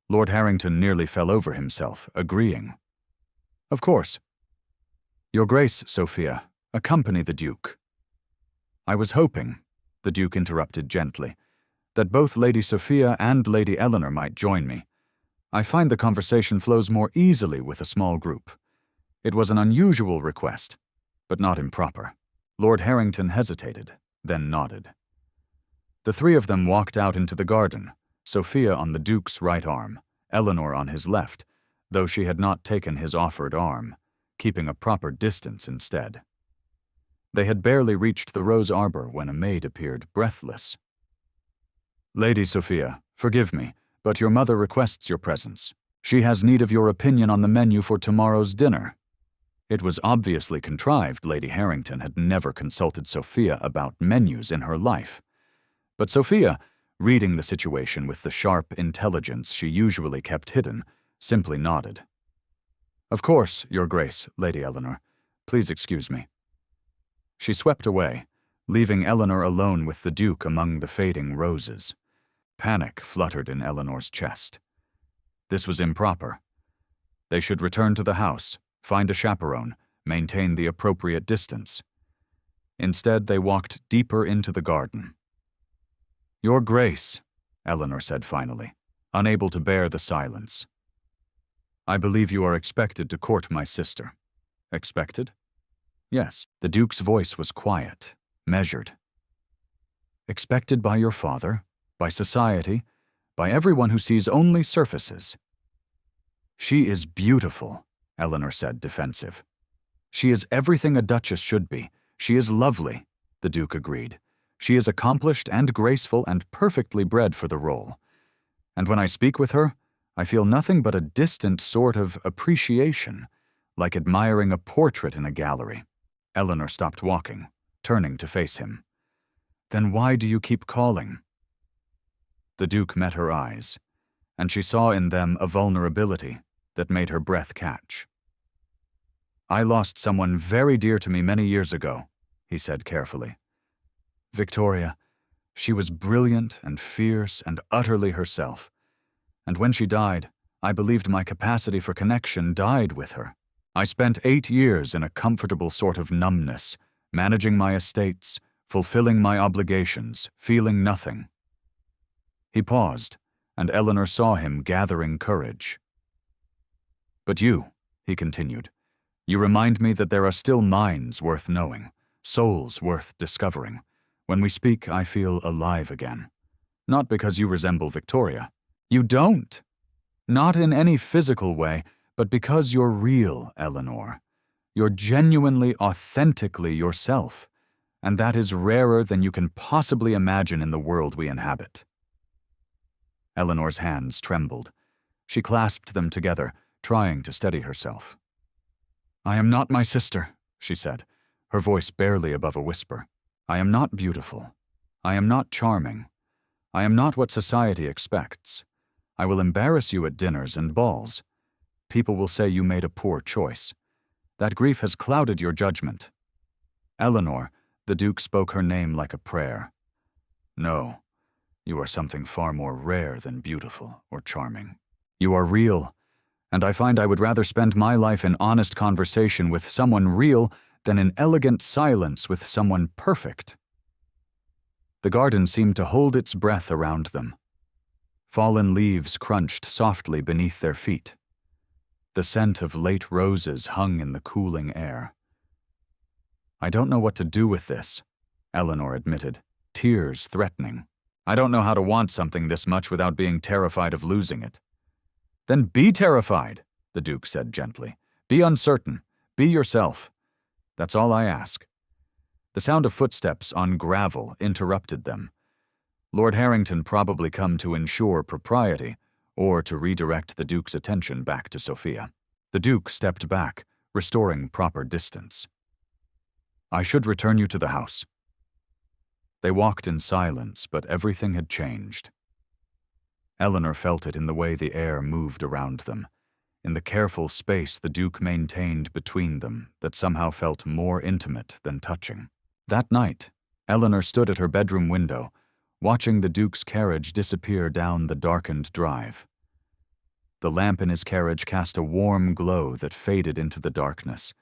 Lord Harrington nearly fell over himself, agreeing. "Of course." "Your Grace, Sophia, accompany the Duke." "I was hoping," the Duke interrupted gently, "that both Lady Sophia and Lady Eleanor might join me. I find the conversation flows more easily with a small group. It was an unusual request, but not improper." Lord Harrington hesitated, then nodded. The 3 of them walked out into the garden, Sophia on the Duke's right arm, Eleanor on his left, though she had not taken his offered arm, keeping a proper distance instead. They had barely reached the rose arbor when a maid appeared, breathless. "Lady Sophia, forgive me, but your mother requests your presence. She has need of your opinion on the menu for tomorrow's dinner." It was obviously contrived. Lady Harrington had never consulted Sophia about menus in her life. But Sophia, reading the situation with the sharp intelligence she usually kept hidden, simply nodded. "Of course, Your Grace, Lady Eleanor. Please excuse me." She swept away, leaving Eleanor alone with the Duke among the fading roses. Panic fluttered in Eleanor's chest. This was improper. They should return to the house, find a chaperone, maintain the appropriate distance. Instead, they walked deeper into the garden. "Your Grace," Eleanor said finally, unable to bear the silence. "I believe you are expected to court my sister." "Expected?" "Yes." The Duke's voice was quiet, measured. "Expected by your father, by society, by everyone who sees only surfaces." "She is beautiful," Eleanor said, defensive. "She is everything a duchess should be. She is lovely," the Duke agreed. "She is accomplished and graceful and perfectly bred for the role. And when I speak with her, I feel nothing but a distant sort of appreciation, like admiring a portrait in a gallery." Eleanor stopped walking, turning to face him. "Then why do you keep calling?" The Duke met her eyes, and she saw in them a vulnerability that made her breath catch. "I lost someone very dear to me many years ago," he said carefully. "Victoria, she was brilliant and fierce and utterly herself. And when she died, I believed my capacity for connection died with her. I spent 8 years in a comfortable sort of numbness, managing my estates, fulfilling my obligations, feeling nothing." He paused, and Eleanor saw him gathering courage. "But you," he continued, "you remind me that there are still minds worth knowing, souls worth discovering. When we speak, I feel alive again. Not because you resemble Victoria. You don't. Not in any physical way, but because you're real, Eleanor. You're genuinely, authentically yourself, and that is rarer than you can possibly imagine in the world we inhabit." Eleanor's hands trembled. She clasped them together, trying to steady herself. "I am not my sister," she said, her voice barely above a whisper. "I am not beautiful. I am not charming. I am not what society expects. I will embarrass you at dinners and balls. People will say you made a poor choice. That grief has clouded your judgment." "Eleanor," the Duke spoke her name like a prayer. "No, you are something far more rare than beautiful or charming. You are real, and I find I would rather spend my life in honest conversation with someone real than in elegant silence with someone perfect. The garden seemed to hold its breath around them. Fallen leaves crunched softly beneath their feet. The scent of late roses hung in the cooling air. "I don't know what to do with this," Eleanor admitted, tears threatening. "I don't know how to want something this much without being terrified of losing it." "Then be terrified," the Duke said gently. "Be uncertain. Be yourself. That's all I ask." The sound of footsteps on gravel interrupted them. Lord Harrington probably come to ensure propriety, or to redirect the Duke's attention back to Sophia. The Duke stepped back, restoring proper distance. "I should return you to the house." They walked in silence, but everything had changed. Eleanor felt it in the way the air moved around them, in the careful space the Duke maintained between them that somehow felt more intimate than touching. That night, Eleanor stood at her bedroom window, watching the Duke's carriage disappear down the darkened drive. The lamp in his carriage cast a warm glow that faded into the darkness,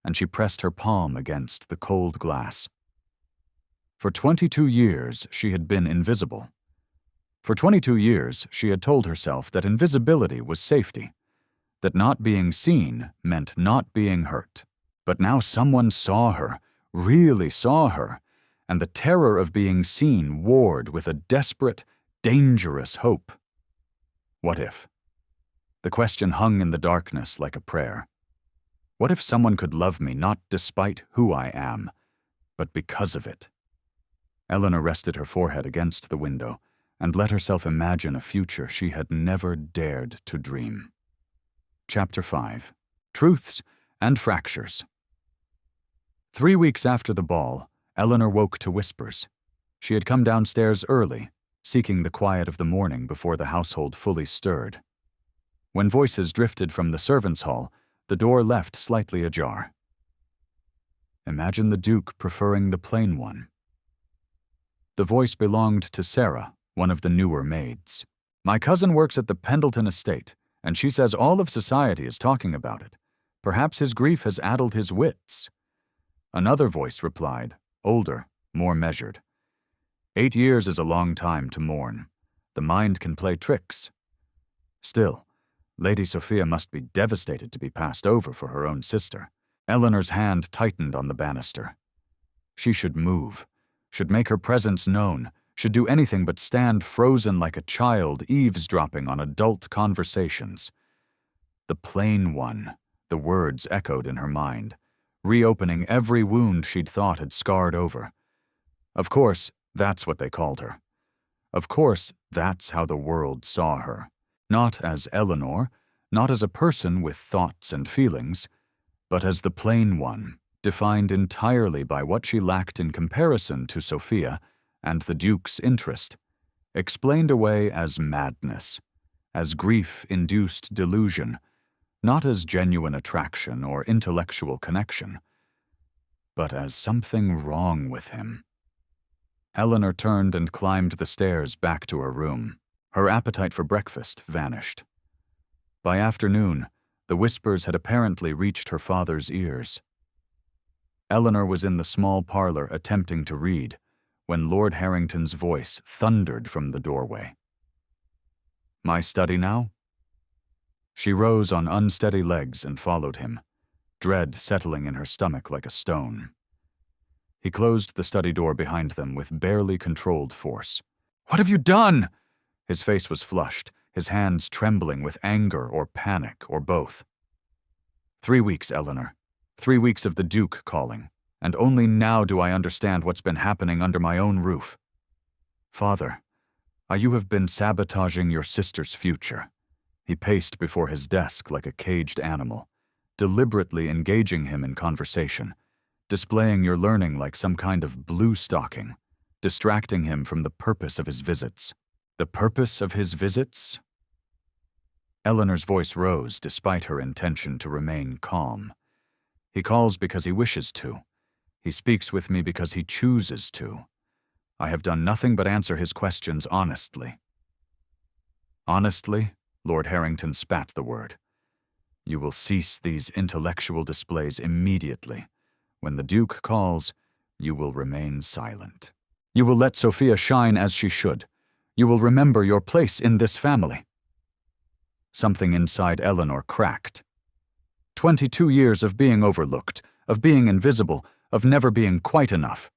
and she pressed her palm against the cold glass. For 22 years, she had been invisible. For 22 years, she had told herself that invisibility was safety, that not being seen meant not being hurt. But now someone saw her, really saw her, and the terror of being seen warred with a desperate, dangerous hope. What if? The question hung in the darkness like a prayer. What if someone could love me not despite who I am, but because of it? Eleanor rested her forehead against the window and let herself imagine a future she had never dared to dream. Chapter 5. Truths and Fractures. 3 weeks after the ball, Eleanor woke to whispers. She had come downstairs early, seeking the quiet of the morning before the household fully stirred. When voices drifted from the servants' hall, the door left slightly ajar. Imagine the Duke preferring the plain one. The voice belonged to Sarah, one of the newer maids. "My cousin works at the Pendleton estate, and she says all of society is talking about it. Perhaps his grief has addled his wits." Another voice replied, older, more measured. 8 years is a long time to mourn. The mind can play tricks. Still, Lady Sophia must be devastated to be passed over for her own sister. Eleanor's hand tightened on the banister. She should move, should make her presence known, should do anything but stand frozen like a child eavesdropping on adult conversations. The plain one, the words echoed in her mind, reopening every wound she'd thought had scarred over. Of course, that's what they called her. Of course, that's how the world saw her. Not as Eleanor, not as a person with thoughts and feelings, but as the plain one, defined entirely by what she lacked in comparison to Sophia and the Duke's interest, explained away as madness, as grief-induced delusion, not as genuine attraction or intellectual connection, but as something wrong with him. Eleanor turned and climbed the stairs back to her room. Her appetite for breakfast vanished. By afternoon, the whispers had apparently reached her father's ears. Eleanor was in the small parlor attempting to read when Lord Harrington's voice thundered from the doorway. "My study now?" She rose on unsteady legs and followed him, dread settling in her stomach like a stone. He closed the study door behind them with barely controlled force. "What have you done?" His face was flushed, his hands trembling with anger or panic or both. 3 weeks, Eleanor. 3 weeks of the Duke calling, and only now do I understand what's been happening under my own roof. Father, you have been sabotaging your sister's future. He paced before his desk like a caged animal, deliberately engaging him in conversation, displaying your learning like some kind of blue stocking, distracting him from the purpose of his visits. The purpose of his visits? Eleanor's voice rose despite her intention to remain calm. He calls because he wishes to. He speaks with me because he chooses to. I have done nothing but answer his questions honestly. Honestly? Lord Harrington spat the word. You will cease these intellectual displays immediately, When the Duke calls, you will remain silent. You will let Sophia shine as she should. You will remember your place in this family." Something inside Eleanor cracked. 22 years of being overlooked, of being invisible, of never being quite enough.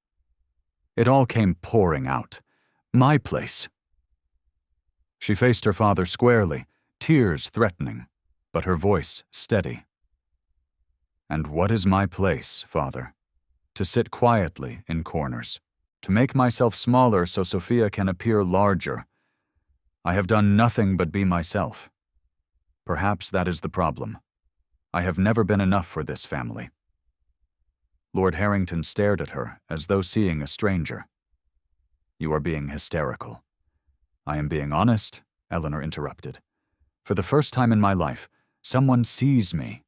It all came pouring out. My place. She faced her father squarely, tears threatening, but her voice steady. "And what is my place, Father? To sit quietly in corners, to make myself smaller so Sophia can appear larger. I have done nothing but be myself. Perhaps that is the problem. I have never been enough for this family." Lord Harrington stared at her as though seeing a stranger. "You are being hysterical." "I am being honest," Eleanor interrupted. "For the first time in my life, someone sees me.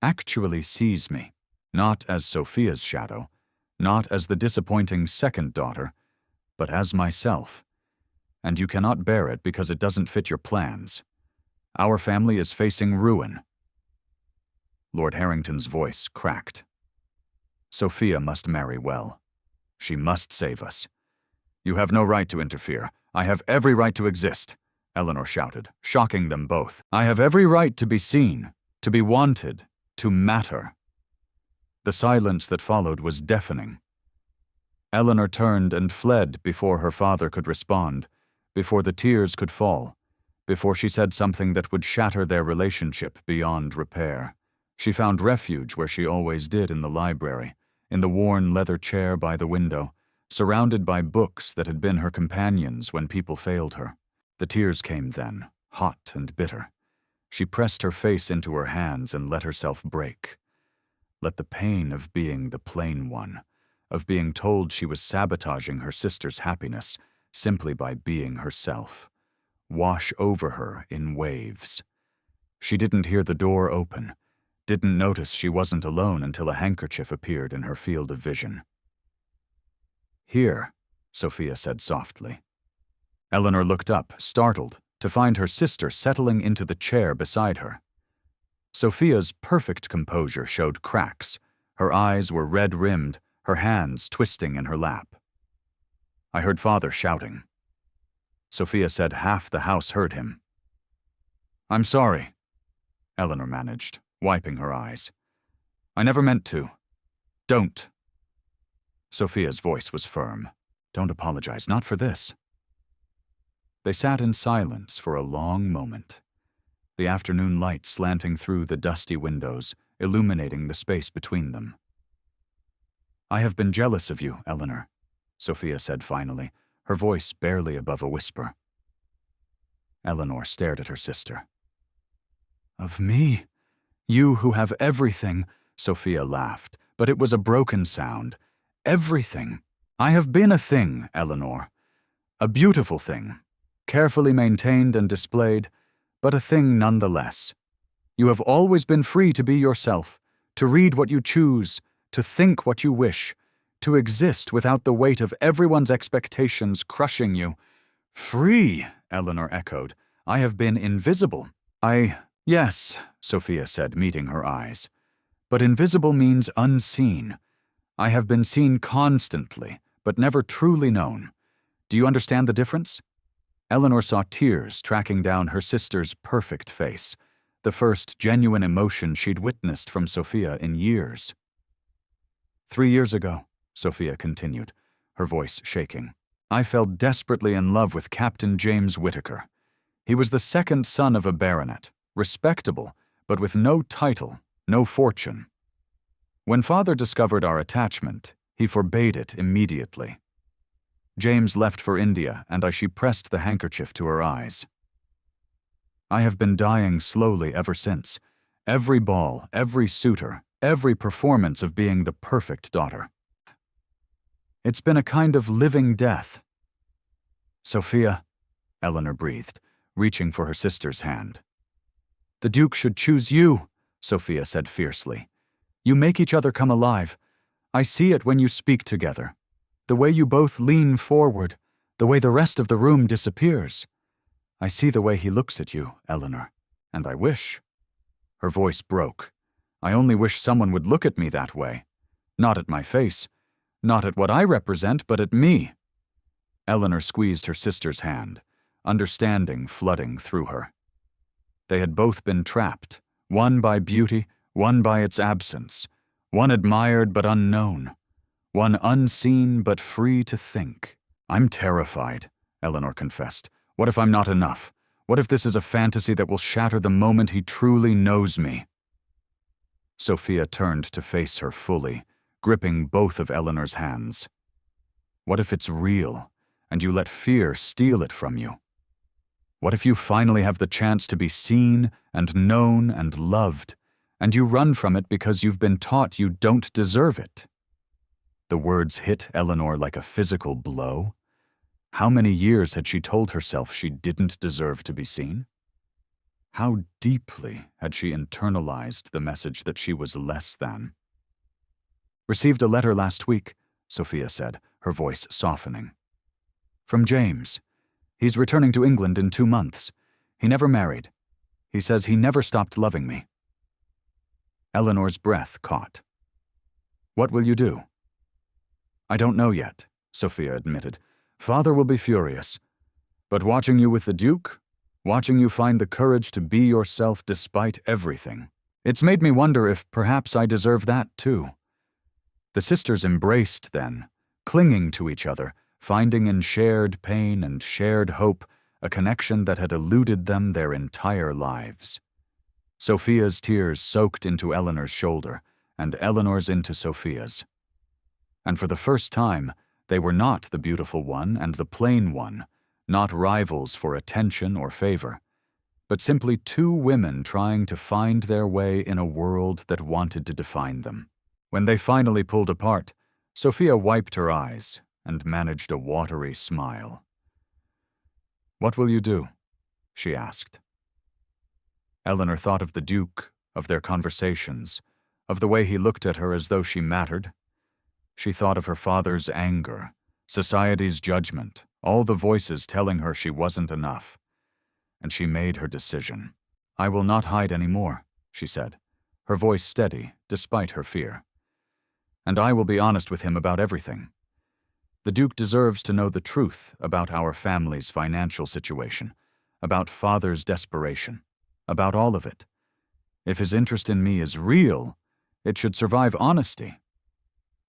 Actually sees me, not as Sophia's shadow, not as the disappointing second daughter, but as myself. And you cannot bear it because it doesn't fit your plans. Our family is facing ruin." Lord Harrington's voice cracked. "Sophia must marry well. She must save us. You have no right to interfere. I have every right to exist," Eleanor shouted, shocking them both. "I have every right to be seen, to be wanted, to matter." The silence that followed was deafening. Eleanor turned and fled before her father could respond, before the tears could fall, before she said something that would shatter their relationship beyond repair. She found refuge where she always did, in the library, in the worn leather chair by the window, surrounded by books that had been her companions when people failed her. The tears came then, hot and bitter. She pressed her face into her hands and let herself break. Let the pain of being the plain one, of being told she was sabotaging her sister's happiness simply by being herself, wash over her in waves. She didn't hear the door open, didn't notice she wasn't alone until a handkerchief appeared in her field of vision. "Here," Sophia said softly. Eleanor looked up, startled, to find her sister settling into the chair beside her. Sophia's perfect composure showed cracks. Her eyes were red-rimmed, her hands twisting in her lap. "I heard Father shouting." Sophia said half the house heard him. "I'm sorry," Eleanor managed, wiping her eyes. "I never meant to. Don't." Sophia's voice was firm. "Don't apologize, not for this." They sat in silence for a long moment, the afternoon light slanting through the dusty windows, illuminating the space between them. "I have been jealous of you, Eleanor," Sophia said finally, her voice barely above a whisper. Eleanor stared at her sister. "Of me? You who have everything," Sophia laughed, but it was a broken sound. "Everything. I have been a thing, Eleanor. A beautiful thing, carefully maintained and displayed, but a thing nonetheless. You have always been free to be yourself, to read what you choose, to think what you wish, to exist without the weight of everyone's expectations crushing you." "Free," Eleanor echoed. "I have been invisible." Yes, Sophia said, meeting her eyes. "But invisible means unseen. I have been seen constantly, but never truly known. Do you understand the difference?" Eleanor saw tears tracking down her sister's perfect face, the first genuine emotion she'd witnessed from Sophia in years. 3 years ago, Sophia continued, her voice shaking, I fell desperately in love with Captain James Whittaker. He was the second son of a baronet, respectable, but with no title, no fortune. When Father discovered our attachment, he forbade it immediately. James left for India, and she pressed the handkerchief to her eyes. I have been dying slowly ever since. Every ball, every suitor, every performance of being the perfect daughter. It's been a kind of living death. Sophia, Eleanor breathed, reaching for her sister's hand. The Duke should choose you, Sophia said fiercely. You make each other come alive. I see it when you speak together. The way you both lean forward, the way the rest of the room disappears. I see the way he looks at you, Eleanor, and I wish. Her voice broke. I only wish someone would look at me that way. Not at my face, not at what I represent, but at me. Eleanor squeezed her sister's hand, understanding flooding through her. They had both been trapped, one by beauty, one by its absence, one admired but unknown, one unseen but free to think. I'm terrified, Eleanor confessed. What if I'm not enough? What if this is a fantasy that will shatter the moment he truly knows me? Sophia turned to face her fully, gripping both of Eleanor's hands. What if it's real, and you let fear steal it from you? What if you finally have the chance to be seen and known and loved, and you run from it because you've been taught you don't deserve it? The words hit Eleanor like a physical blow. How many years had she told herself she didn't deserve to be seen? How deeply had she internalized the message that she was less than? Received a letter last week, Sophia said, her voice softening. From James. He's returning to England in 2 months. He never married. He says he never stopped loving me. Eleanor's breath caught. What will you do? I don't know yet, Sophia admitted. Father will be furious. But watching you with the Duke, watching you find the courage to be yourself despite everything, it's made me wonder if perhaps I deserve that too. The sisters embraced then, clinging to each other, finding in shared pain and shared hope a connection that had eluded them their entire lives. Sophia's tears soaked into Eleanor's shoulder, and Eleanor's into Sophia's. And for the first time, they were not the beautiful one and the plain one, not rivals for attention or favor, but simply two women trying to find their way in a world that wanted to define them. When they finally pulled apart, Sophia wiped her eyes and managed a watery smile. What will you do? She asked. Eleanor thought of the Duke, of their conversations, of the way he looked at her as though she mattered. She thought of her father's anger, society's judgment, all the voices telling her she wasn't enough. And she made her decision. I will not hide any more, she said, her voice steady despite her fear. And I will be honest with him about everything. The Duke deserves to know the truth about our family's financial situation, about Father's desperation, about all of it. If his interest in me is real, it should survive honesty.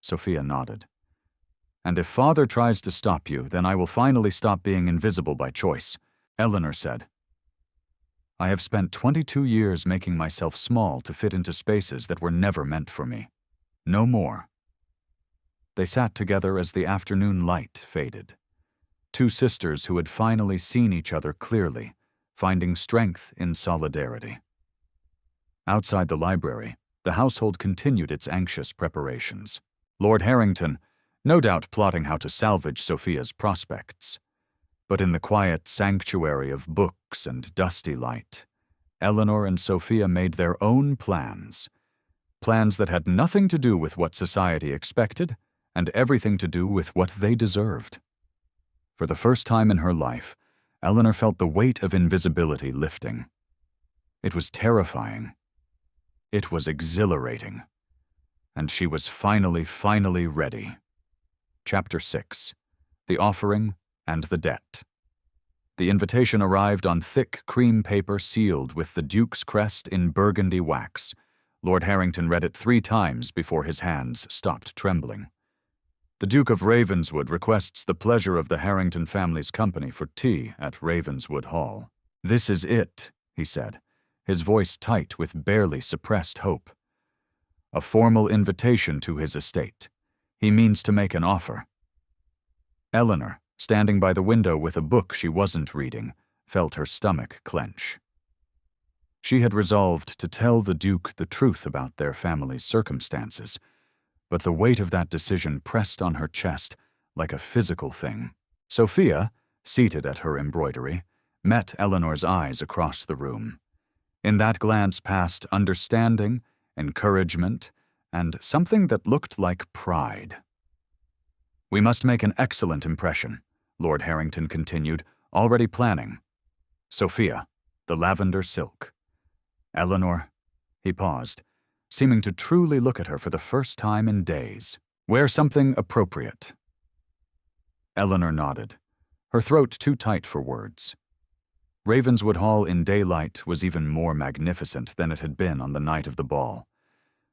Sophia nodded. And if Father tries to stop you, then I will finally stop being invisible by choice, Eleanor said. I have spent 22 years making myself small to fit into spaces that were never meant for me. No more. They sat together as the afternoon light faded. Two sisters who had finally seen each other clearly, finding strength in solidarity. Outside the library, the household continued its anxious preparations. Lord Harrington, no doubt plotting how to salvage Sophia's prospects. But in the quiet sanctuary of books and dusty light, Eleanor and Sophia made their own plans. Plans that had nothing to do with what society expected, and everything to do with what they deserved. For the first time in her life, Eleanor felt the weight of invisibility lifting. It was terrifying. It was exhilarating. And she was finally ready. Chapter 6. The Offering and the Debt. The invitation arrived on thick cream paper sealed with the Duke's crest in burgundy wax. Lord Harrington read it 3 times before his hands stopped trembling. The Duke of Ravenswood requests the pleasure of the Harrington family's company for tea at Ravenswood Hall. This is it, he said, his voice tight with barely suppressed hope. A formal invitation to his estate. He means to make an offer. Eleanor, standing by the window with a book she wasn't reading, felt her stomach clench. She had resolved to tell the Duke the truth about their family's circumstances, but the weight of that decision pressed on her chest like a physical thing. Sophia, seated at her embroidery, met Eleanor's eyes across the room. In that glance passed understanding, encouragement, and something that looked like pride. We must make an excellent impression, Lord Harrington continued, already planning. Sophia, the lavender silk. Eleanor, he paused. seeming to truly look at her for the first time in days. "Wear something appropriate." Eleanor nodded, her throat too tight for words. Ravenswood Hall in daylight was even more magnificent than it had been on the night of the ball.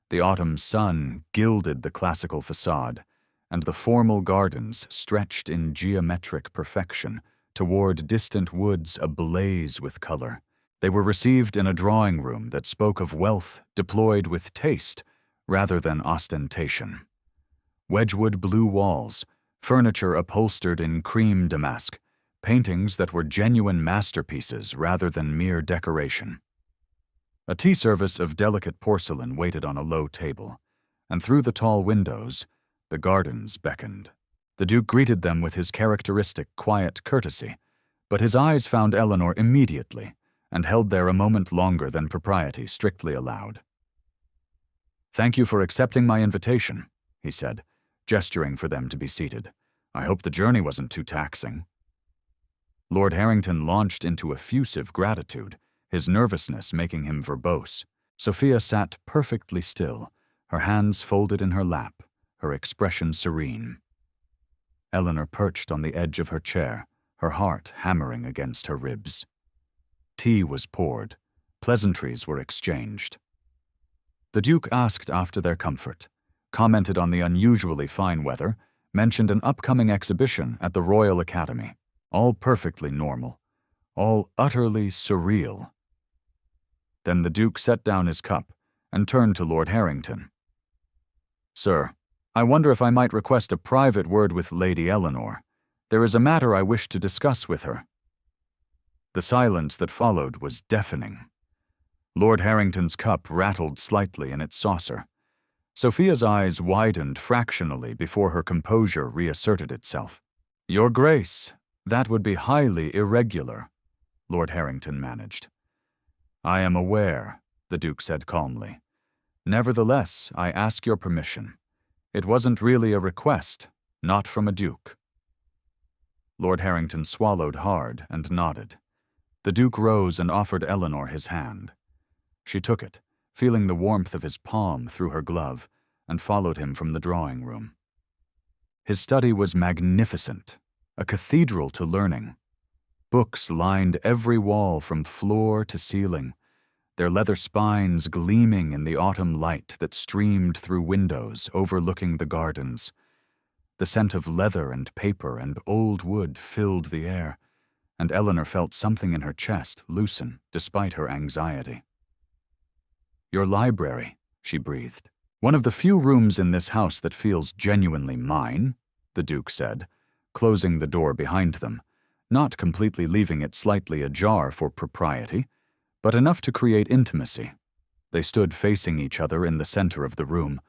The autumn sun gilded the classical facade, and the formal gardens stretched in geometric perfection toward distant woods ablaze with color. They were received in a drawing room that spoke of wealth deployed with taste rather than ostentation. Wedgwood blue walls, furniture upholstered in cream damask, paintings that were genuine masterpieces rather than mere decoration. A tea service of delicate porcelain waited on a low table, and through the tall windows, the gardens beckoned. The Duke greeted them with his characteristic quiet courtesy, but his eyes found Eleanor immediately and held there a moment longer than propriety strictly allowed. "Thank you for accepting my invitation," he said, gesturing for them to be seated. "I hope the journey wasn't too taxing." Lord Harrington launched into effusive gratitude, his nervousness making him verbose. Sophia sat perfectly still, her hands folded in her lap, her expression serene. Eleanor perched on the edge of her chair, her heart hammering against her ribs. Tea was poured. Pleasantries were exchanged. The Duke asked after their comfort, commented on the unusually fine weather, mentioned an upcoming exhibition at the Royal Academy. All perfectly normal, all utterly surreal. Then the Duke set down his cup and turned to Lord Harrington. "Sir, I wonder if I might request a private word with Lady Eleanor. There is a matter I wish to discuss with her." The silence that followed was deafening. Lord Harrington's cup rattled slightly in its saucer. Sophia's eyes widened fractionally before her composure reasserted itself. "Your Grace, that would be highly irregular," Lord Harrington managed. "I am aware," the Duke said calmly. "Nevertheless, I ask your permission. It wasn't really a request, not from a Duke." Lord Harrington swallowed hard and nodded. The Duke rose and offered Eleanor his hand. She took it, feeling the warmth of his palm through her glove, and followed him from the drawing room. His study was magnificent, a cathedral to learning. Books lined every wall from floor to ceiling, their leather spines gleaming in the autumn light that streamed through windows overlooking the gardens. The scent of leather and paper and old wood filled the air, and Eleanor felt something in her chest loosen despite her anxiety. "Your library," she breathed. "One of the few rooms in this house that feels genuinely mine," the Duke said, closing the door behind them, not completely leaving it slightly ajar for propriety, but enough to create intimacy. They stood facing each other in the center of the room,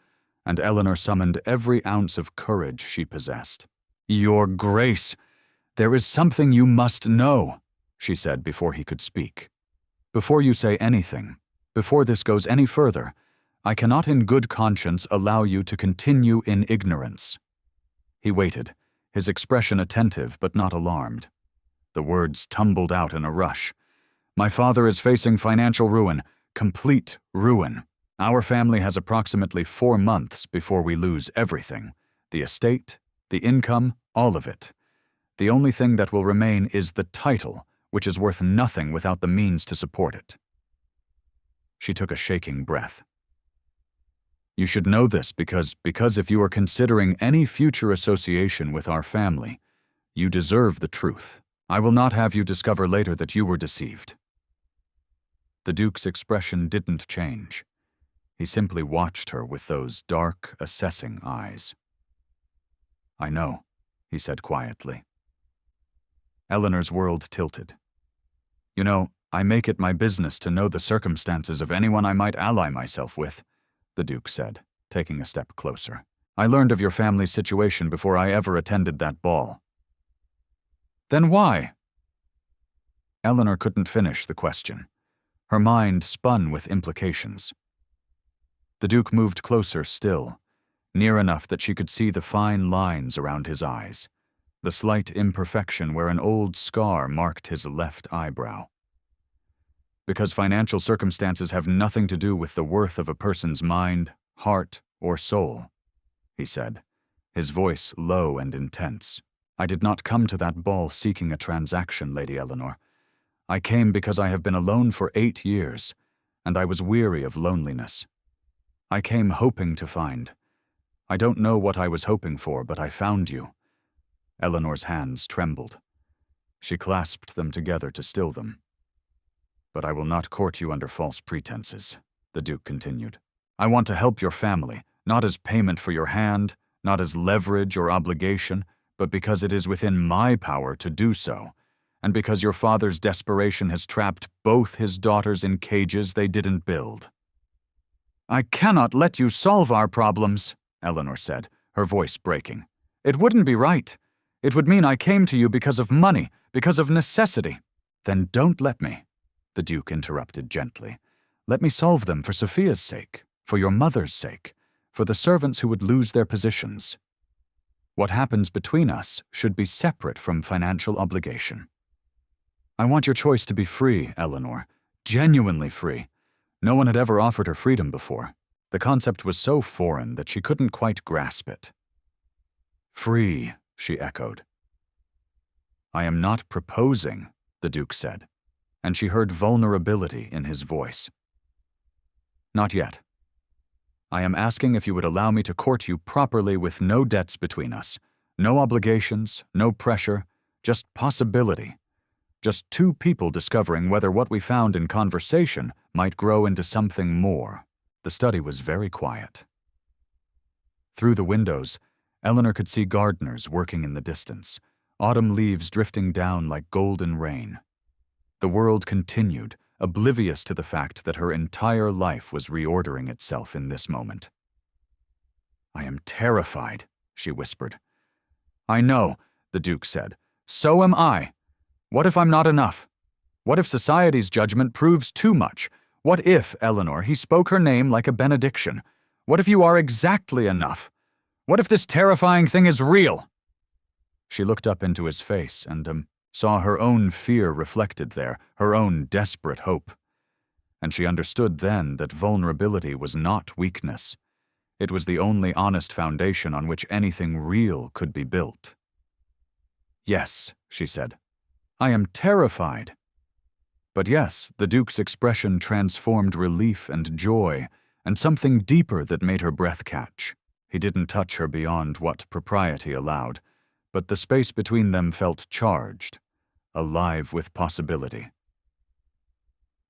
and Eleanor summoned every ounce of courage she possessed. "Your Grace, there is something you must know," she said before he could speak. "Before you say anything, before this goes any further, I cannot in good conscience allow you to continue in ignorance." He waited, his expression attentive but not alarmed. The words tumbled out in a rush. "My father is facing financial ruin, complete ruin. Our family has approximately 4 months before we lose everything. The estate, the income, all of it. The only thing that will remain is the title, which is worth nothing without the means to support it." She took a shaking breath. "You should know this because if you are considering any future association with our family, you deserve the truth. I will not have you discover later that you were deceived." The Duke's expression didn't change. He simply watched her with those dark, assessing eyes. "I know," he said quietly. Eleanor's world tilted. "You know, I make it my business to know the circumstances of anyone I might ally myself with," the Duke said, taking a step closer. "I learned of your family's situation before I ever attended that ball." "Then why?" Eleanor couldn't finish the question. Her mind spun with implications. The Duke moved closer still, near enough that she could see the fine lines around his eyes, the slight imperfection where an old scar marked his left eyebrow. Because financial circumstances have nothing to do with the worth of a person's mind, heart, or soul, he said, his voice low and intense. I did not come to that ball seeking a transaction, Lady Eleanor. I came because I have been alone for 8 years, and I was weary of loneliness. I came hoping to find. I don't know what I was hoping for, but I found you. Eleanor's hands trembled. She clasped them together to still them. But I will not court you under false pretenses, the Duke continued. I want to help your family, not as payment for your hand, not as leverage or obligation, but because it is within my power to do so, and because your father's desperation has trapped both his daughters in cages they didn't build. I cannot let you solve our problems, Eleanor said, her voice breaking. It wouldn't be right. It would mean I came to you because of money, because of necessity. Then don't let me, the Duke interrupted gently. Let me solve them for Sophia's sake, for your mother's sake, for the servants who would lose their positions. What happens between us should be separate from financial obligation. I want your choice to be free, Eleanor, genuinely free. No one had ever offered her freedom before. The concept was so foreign that she couldn't quite grasp it. Free, she echoed. I am not proposing, the Duke said, and she heard vulnerability in his voice. Not yet. I am asking if you would allow me to court you properly with no debts between us, no obligations, no pressure, just possibility. Just two people discovering whether what we found in conversation might grow into something more. The study was very quiet. Through the windows, Eleanor could see gardeners working in the distance, autumn leaves drifting down like golden rain. The world continued, oblivious to the fact that her entire life was reordering itself in this moment. I am terrified, she whispered. I know, the Duke said. So am I. What if I'm not enough? What if society's judgment proves too much? What if, Eleanor, he spoke her name like a benediction? What if you are exactly enough? What if this terrifying thing is real? She looked up into his face and saw her own fear reflected there, her own desperate hope. And she understood then that vulnerability was not weakness. It was the only honest foundation on which anything real could be built. Yes, she said. I am terrified. But yes, the Duke's expression transformed relief and joy, and something deeper that made her breath catch. He didn't touch her beyond what propriety allowed, but the space between them felt charged, alive with possibility.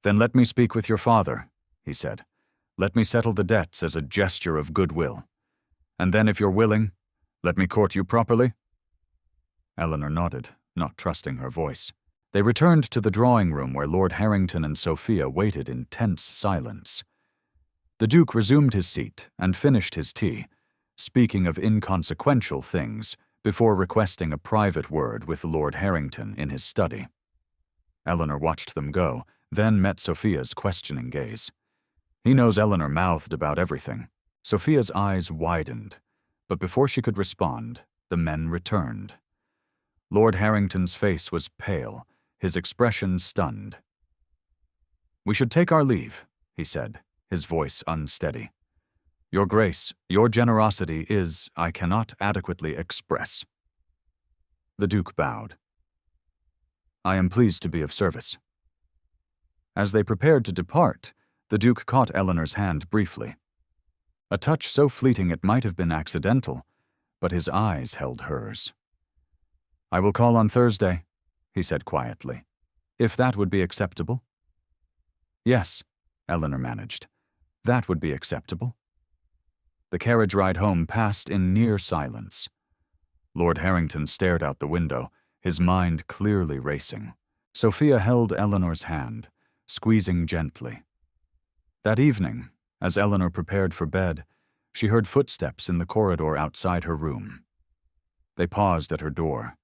Then let me speak with your father, he said. Let me settle the debts as a gesture of goodwill. And then, if you're willing, let me court you properly? Eleanor nodded, not trusting her voice. They returned to the drawing room where Lord Harrington and Sophia waited in tense silence. The Duke resumed his seat and finished his tea, speaking of inconsequential things, before requesting a private word with Lord Harrington in his study. Eleanor watched them go, then met Sophia's questioning gaze. He knows Eleanor mouthed about everything. Sophia's eyes widened, but before she could respond, the men returned. Lord Harrington's face was pale, his expression stunned. We should take our leave, he said, his voice unsteady. Your grace, your generosity is, I cannot adequately express. The Duke bowed. I am pleased to be of service. As they prepared to depart, the Duke caught Eleanor's hand briefly. A touch so fleeting it might have been accidental, but his eyes held hers. I will call on Thursday, he said quietly, if that would be acceptable. Yes, Eleanor managed. That would be acceptable. The carriage ride home passed in near silence. Lord Harrington stared out the window, his mind clearly racing. Sophia held Eleanor's hand, squeezing gently. That evening, as Eleanor prepared for bed, she heard footsteps in the corridor outside her room. They paused at her door.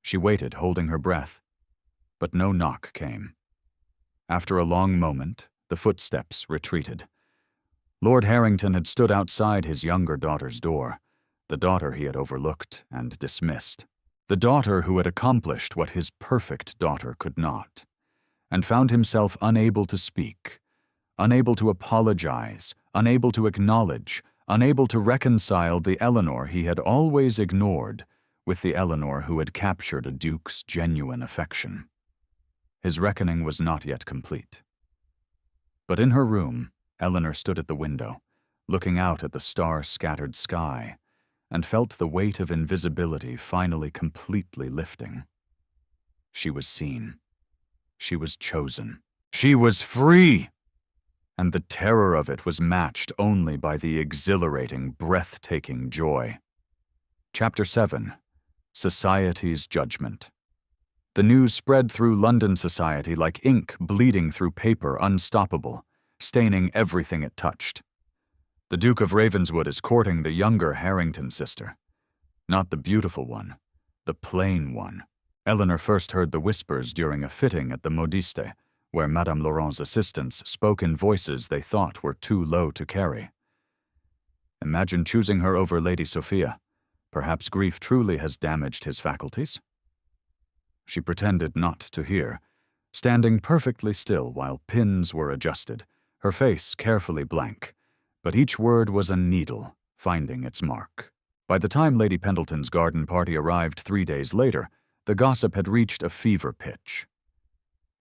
She waited, holding her breath, but no knock came. After a long moment, the footsteps retreated. Lord Harrington had stood outside his younger daughter's door, the daughter he had overlooked and dismissed, the daughter who had accomplished what his perfect daughter could not. and found himself unable to speak, unable to apologize, unable to acknowledge, unable to reconcile the Eleanor he had always ignored with the Eleanor who had captured a duke's genuine affection. His reckoning was not yet complete. But in her room, Eleanor stood at the window, looking out at the star-scattered sky, and felt the weight of invisibility finally completely lifting. She was seen. She was chosen. She was free! And the terror of it was matched only by the exhilarating, breathtaking joy. Chapter 7. Society's Judgment. The news spread through London society like ink bleeding through paper, unstoppable, staining everything it touched. The Duke of Ravenswood is courting the younger Harrington sister. Not the beautiful one, the plain one. Eleanor first heard the whispers during a fitting at the Modiste, where Madame Laurent's assistants spoke in voices they thought were too low to carry. Imagine choosing her over Lady Sophia. Perhaps grief truly has damaged his faculties? She pretended not to hear, standing perfectly still while pins were adjusted, her face carefully blank, but each word was a needle, finding its mark. By the time Lady Pendleton's garden party arrived 3 days later, the gossip had reached a fever pitch.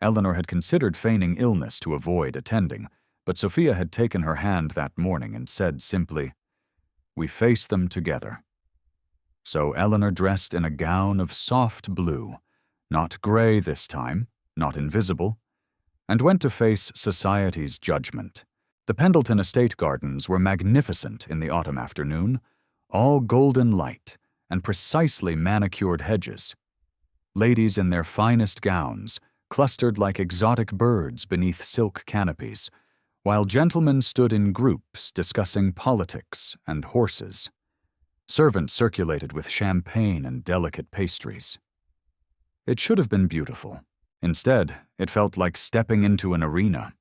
Eleanor had considered feigning illness to avoid attending, but Sophia had taken her hand that morning and said simply, "We face them together." So Eleanor dressed in a gown of soft blue, not gray this time, not invisible, and went to face society's judgment. The Pendleton estate gardens were magnificent in the autumn afternoon, all golden light and precisely manicured hedges. Ladies in their finest gowns clustered like exotic birds beneath silk canopies, while gentlemen stood in groups discussing politics and horses. Servants circulated with champagne and delicate pastries. It should have been beautiful. Instead, it felt like stepping into an arena.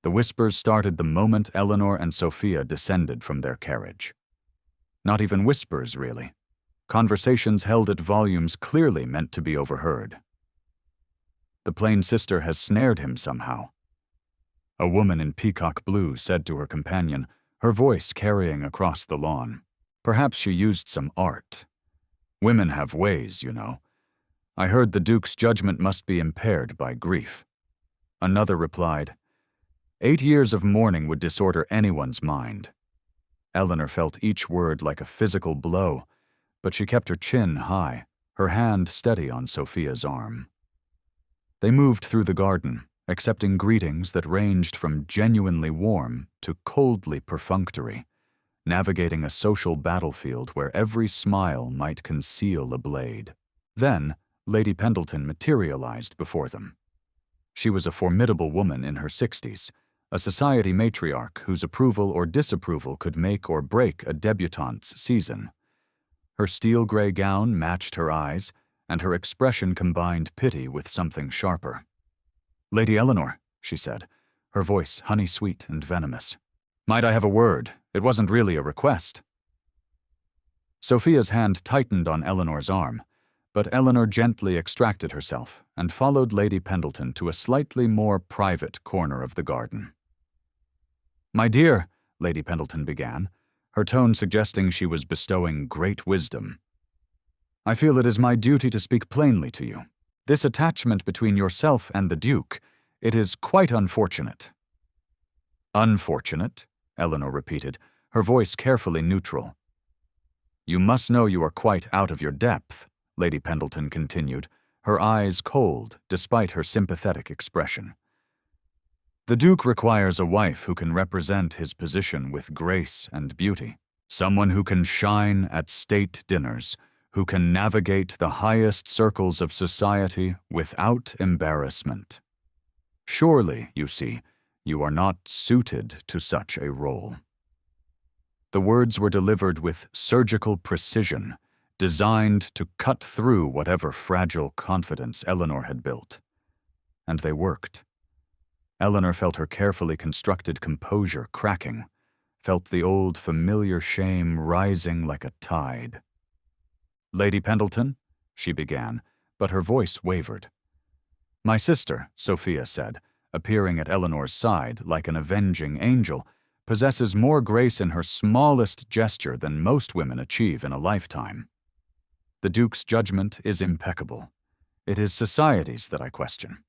The whispers started the moment Eleanor and Sophia descended from their carriage. Not even whispers, really. Conversations held at volumes clearly meant to be overheard. The plain sister has snared him somehow. A woman in peacock blue said to her companion, her voice carrying across the lawn. Perhaps she used some art. Women have ways, you know. I heard the Duke's judgment must be impaired by grief. Another replied, 8 years of mourning would disorder anyone's mind. Eleanor felt each word like a physical blow, but she kept her chin high, her hand steady on Sophia's arm. They moved through the garden, accepting greetings that ranged from genuinely warm to coldly perfunctory, navigating a social battlefield where every smile might conceal a blade. Then, Lady Pendleton materialized before them. She was a formidable woman in her 60s, a society matriarch whose approval or disapproval could make or break a debutante's season. Her steel-gray gown matched her eyes, and her expression combined pity with something sharper. "Lady Eleanor," she said, her voice honey-sweet and venomous. "Might I have a word? It wasn't really a request." Sophia's hand tightened on Eleanor's arm, but Eleanor gently extracted herself and followed Lady Pendleton to a slightly more private corner of the garden. "My dear," Lady Pendleton began, her tone suggesting she was bestowing great wisdom, "I feel it is my duty to speak plainly to you. This attachment between yourself and the Duke, it is quite unfortunate." "Unfortunate?" Eleanor repeated, her voice carefully neutral. "You must know you are quite out of your depth," Lady Pendleton continued, her eyes cold despite her sympathetic expression. "The Duke requires a wife who can represent his position with grace and beauty, someone who can shine at state dinners, who can navigate the highest circles of society without embarrassment. Surely, you see, you are not suited to such a role." The words were delivered with surgical precision, designed to cut through whatever fragile confidence Eleanor had built. And they worked. Eleanor felt her carefully constructed composure cracking, felt the old familiar shame rising like a tide. "Lady Pendleton," she began, but her voice wavered. My sister, Sophia said, appearing at Eleanor's side like an avenging angel, possesses more grace in her smallest gesture than most women achieve in a lifetime. The Duke's judgment is impeccable. It is society's that I question.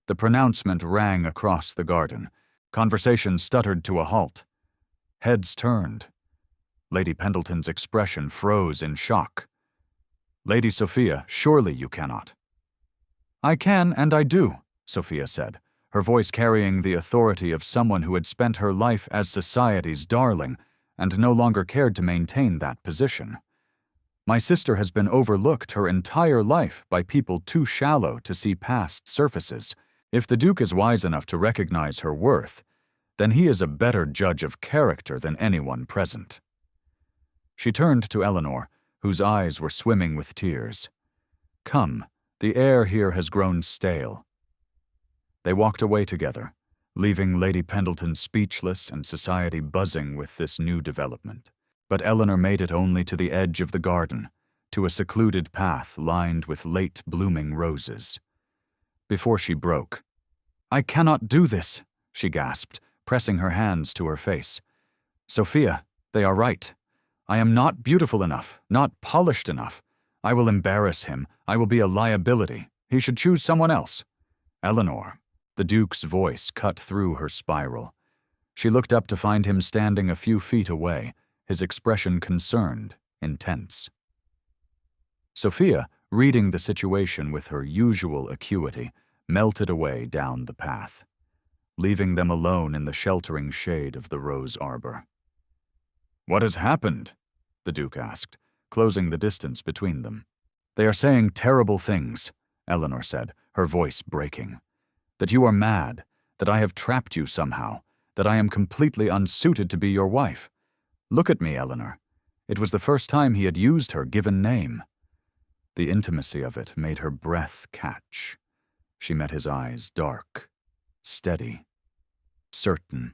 The pronouncement rang across the garden. Conversation stuttered to a halt. Heads turned. Lady Pendleton's expression froze in shock. Lady Sophia, surely you cannot. I can and I do, Sophia said, her voice carrying the authority of someone who had spent her life as society's darling and no longer cared to maintain that position. My sister has been overlooked her entire life by people too shallow to see past surfaces. If the Duke is wise enough to recognize her worth, then he is a better judge of character than anyone present. She turned to Eleanor, whose eyes were swimming with tears. Come, the air here has grown stale. They walked away together, leaving Lady Pendleton speechless and society buzzing with this new development. But Eleanor made it only to the edge of the garden, to a secluded path lined with late blooming roses. Before she broke, I cannot do this, she gasped, pressing her hands to her face. Sophia, they are right. I am not beautiful enough, not polished enough. I will embarrass him. I will be a liability. He should choose someone else. Eleanor, the Duke's voice cut through her spiral. She looked up to find him standing a few feet away, his expression concerned, intense. Sophia, reading the situation with her usual acuity, melted away down the path, leaving them alone in the sheltering shade of the rose arbor. What has happened? The Duke asked, closing the distance between them. They are saying terrible things, Eleanor said, her voice breaking. That you are mad, that I have trapped you somehow, that I am completely unsuited to be your wife. Look at me, Eleanor. It was the first time he had used her given name. The intimacy of it made her breath catch. She met his eyes, dark, steady, certain.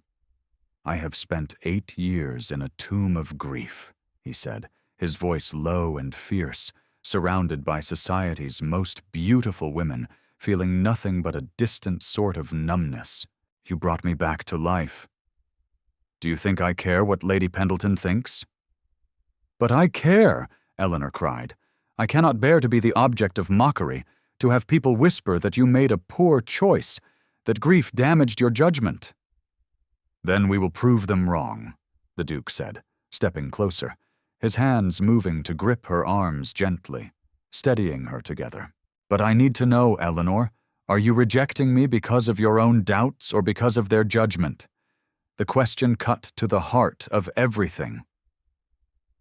I have spent 8 years in a tomb of grief, he said, his voice low and fierce, surrounded by society's most beautiful women, feeling nothing but a distant sort of numbness. You brought me back to life. Do you think I care what Lady Pendleton thinks? But I care, Eleanor cried. I cannot bear to be the object of mockery, to have people whisper that you made a poor choice, that grief damaged your judgment. Then we will prove them wrong, the Duke said, stepping closer, his hands moving to grip her arms gently, steadying her together. But I need to know, Eleanor, are you rejecting me because of your own doubts or because of their judgment? The question cut to the heart of everything.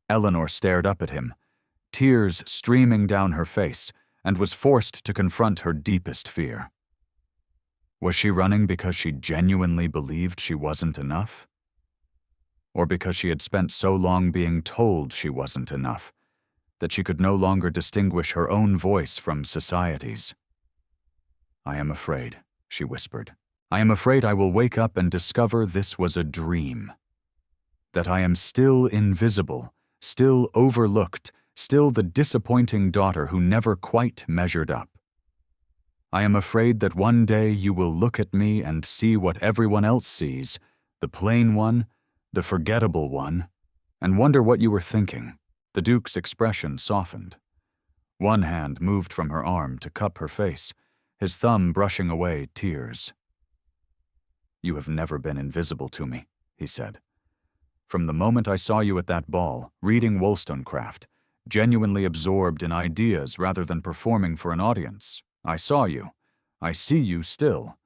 Eleanor stared up at him, tears streaming down her face, and was forced to confront her deepest fear. Was she running because she genuinely believed she wasn't enough? Or because she had spent so long being told she wasn't enough, that she could no longer distinguish her own voice from society's? I am afraid, she whispered. I am afraid I will wake up and discover this was a dream. That I am still invisible, still overlooked, still the disappointing daughter who never quite measured up. I am afraid that one day you will look at me and see what everyone else sees, the plain one, the forgettable one, and wonder what you were thinking. The Duke's expression softened. One hand moved from her arm to cup her face, his thumb brushing away tears. You have never been invisible to me, he said. From the moment I saw you at that ball, reading Wollstonecraft, genuinely absorbed in ideas rather than performing for an audience, I saw you. I see you still.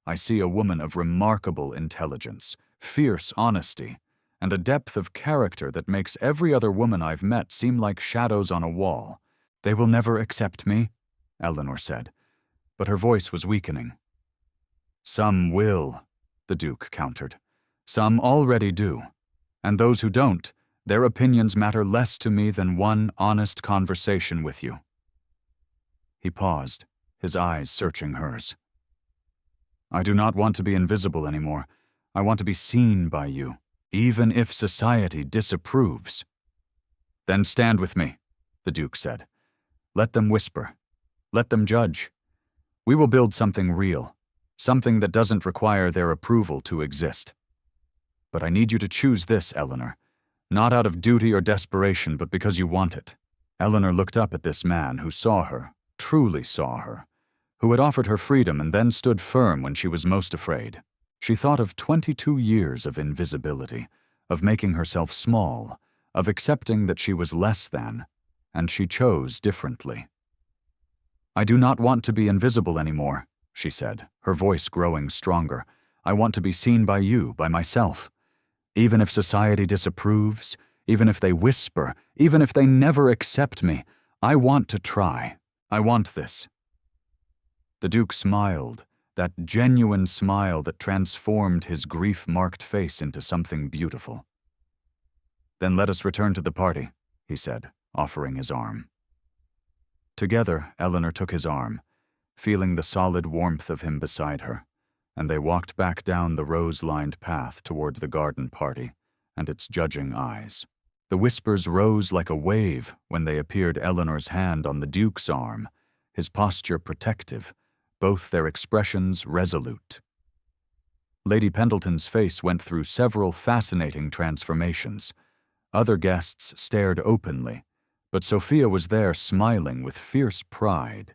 I see a woman of remarkable intelligence, fierce honesty, and a depth of character that makes every other woman I've met seem like shadows on a wall. They will never accept me, Eleanor said, but her voice was weakening. Some will, the Duke countered. Some already do, and those who don't, their opinions matter less to me than one honest conversation with you. He paused, his eyes searching hers. I do not want to be invisible anymore. I want to be seen by you, even if society disapproves. Then stand with me, the Duke said. Let them whisper. Let them judge. We will build something real, something that doesn't require their approval to exist. But I need you to choose this, Eleanor, not out of duty or desperation, but because you want it." Eleanor looked up at this man who saw her, truly saw her, who had offered her freedom and then stood firm when she was most afraid. She thought of 22 years of invisibility, of making herself small, of accepting that she was less than, and she chose differently. "I do not want to be invisible anymore," she said, her voice growing stronger. "I want to be seen by you, by myself. Even if society disapproves, even if they whisper, even if they never accept me, I want to try. I want this." The Duke smiled, that genuine smile that transformed his grief-marked face into something beautiful. "Then let us return to the party," he said, offering his arm. Together, Eleanor took his arm, feeling the solid warmth of him beside her, and they walked back down the rose-lined path toward the garden party and its judging eyes. The whispers rose like a wave when they appeared Eleanor's hand on the Duke's arm, his posture protective, both their expressions resolute. Lady Pendleton's face went through several fascinating transformations. Other guests stared openly, but Sophia was there smiling with fierce pride.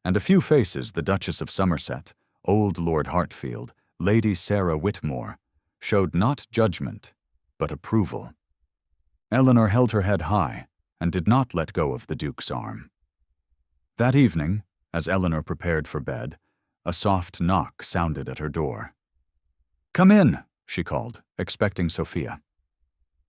And a few faces, the Duchess of Somerset, old Lord Hartfield, Lady Sarah Whitmore, showed not judgment, but approval. Eleanor held her head high and did not let go of the Duke's arm. That evening, as Eleanor prepared for bed, a soft knock sounded at her door. "Come in," she called, expecting Sophia.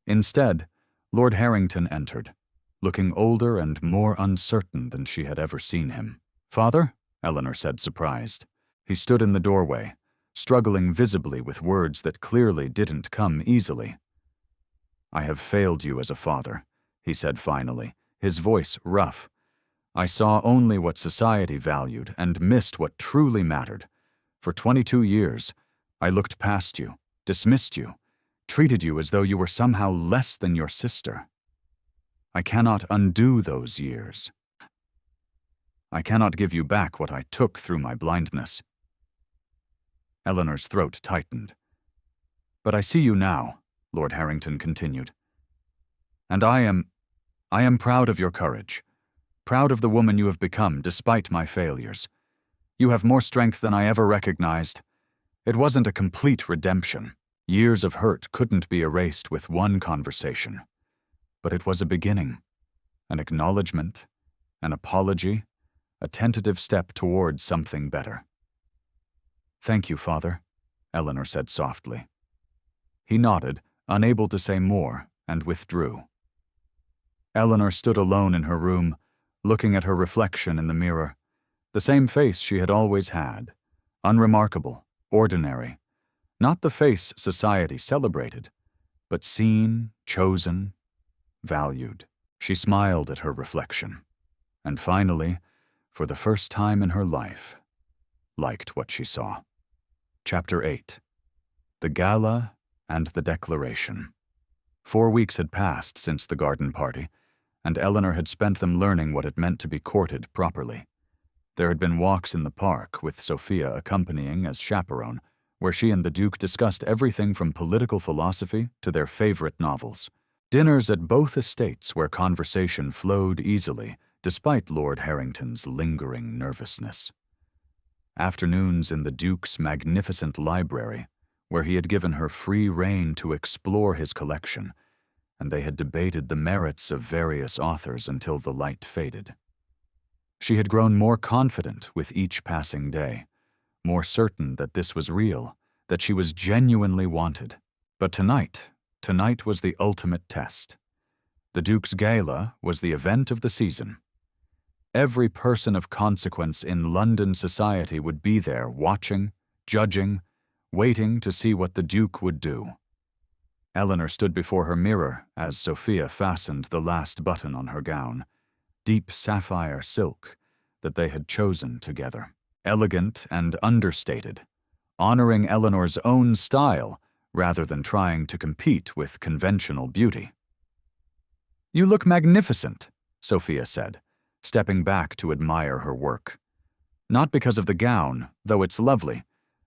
Instead, Lord Harrington entered, looking older and more uncertain than she had ever seen him. "Father?" Eleanor said, surprised. He stood in the doorway, struggling visibly with words that clearly didn't come easily. "I have failed you as a father," he said finally, his voice rough. "I saw only what society valued and missed what truly mattered. For 22 years, I looked past you, dismissed you, treated you as though you were somehow less than your sister. I cannot undo those years. I cannot give you back what I took through my blindness." Eleanor's throat tightened. "But I see you now," Lord Harrington continued. "And I am proud of your courage, proud of the woman you have become despite my failures. You have more strength than I ever recognized. It wasn't a complete redemption. Years of hurt couldn't be erased with one conversation. But it was a beginning, an acknowledgement, an apology, a tentative step toward something better." "Thank you, Father," Eleanor said softly. He nodded, unable to say more, and withdrew. Eleanor stood alone in her room, looking at her reflection in the mirror, the same face she had always had, unremarkable, ordinary, not the face society celebrated, but seen, chosen, valued. She smiled at her reflection, and finally, for the first time in her life, liked what she saw. Chapter 8. The Gala and the Declaration. 4 weeks had passed since the garden party, and Eleanor had spent them learning what it meant to be courted properly. There had been walks in the park, with Sophia accompanying as chaperone, where she and the Duke discussed everything from political philosophy to their favorite novels. Dinners at both estates where conversation flowed easily, despite Lord Harrington's lingering nervousness. Afternoons in the Duke's magnificent library, where he had given her free rein to explore his collection, and they had debated the merits of various authors until the light faded. She had grown more confident with each passing day, more certain that this was real, that she was genuinely wanted. But tonight was the ultimate test. The Duke's gala was the event of the season. Every person of consequence in London society would be there, watching, judging, waiting to see what the Duke would do. Eleanor stood before her mirror as Sophia fastened the last button on her gown, deep sapphire silk that they had chosen together, elegant and understated, honoring Eleanor's own style rather than trying to compete with conventional beauty. "You look magnificent," Sophia said, stepping back to admire her work. Not because of the gown, though it's lovely.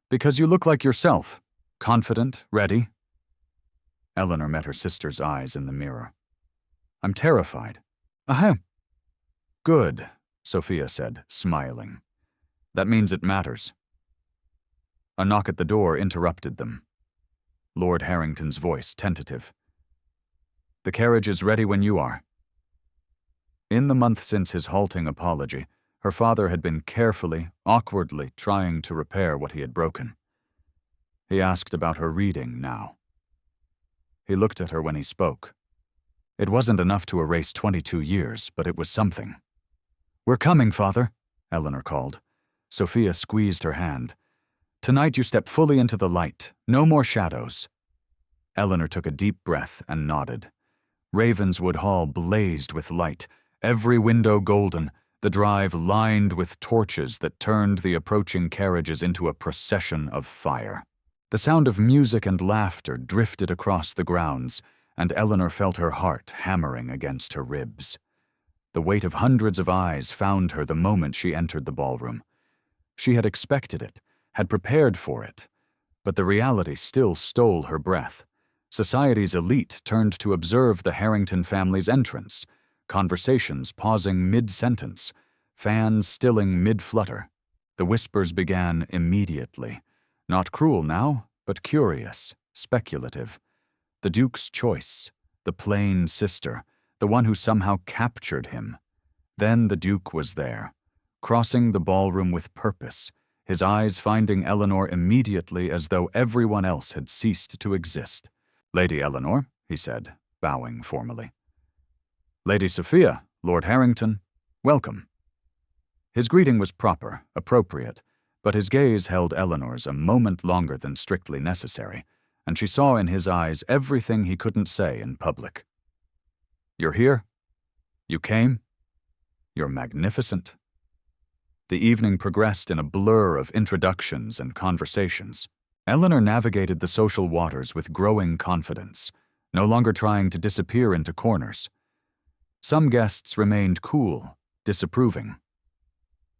Because you look like yourself. Confident, ready. Eleanor met her sister's eyes in the mirror. I'm terrified. Ahem. Good, Sophia said, smiling. That means it matters. A knock at the door interrupted them. Lord Harrington's voice, tentative. The carriage is ready when you are. In the month since his halting apology, her father had been carefully, awkwardly trying to repair what he had broken. He asked about her reading now. He looked at her when he spoke. It wasn't enough to erase 22 years, but it was something. We're coming, Father, Eleanor called. Sophia squeezed her hand. Tonight you step fully into the light, no more shadows. Eleanor took a deep breath and nodded. Ravenswood Hall blazed with light, every window golden, the drive lined with torches that turned the approaching carriages into a procession of fire. The sound of music and laughter drifted across the grounds, and Eleanor felt her heart hammering against her ribs. The weight of hundreds of eyes found her the moment she entered the ballroom. She had expected it, had prepared for it, but the reality still stole her breath. Society's elite turned to observe the Harrington family's entrance, conversations pausing mid-sentence, fans stilling mid-flutter. The whispers began immediately. Not cruel now, but curious, speculative. The Duke's choice, the plain sister, the one who somehow captured him. Then the Duke was there, crossing the ballroom with purpose, his eyes finding Eleanor immediately as though everyone else had ceased to exist. Lady Eleanor, he said, bowing formally. Lady Sophia, Lord Harrington, welcome. His greeting was proper, appropriate, but his gaze held Eleanor's a moment longer than strictly necessary, and she saw in his eyes everything he couldn't say in public. You're here? You came? You're magnificent. The evening progressed in a blur of introductions and conversations. Eleanor navigated the social waters with growing confidence, no longer trying to disappear into corners. Some guests remained cool, disapproving.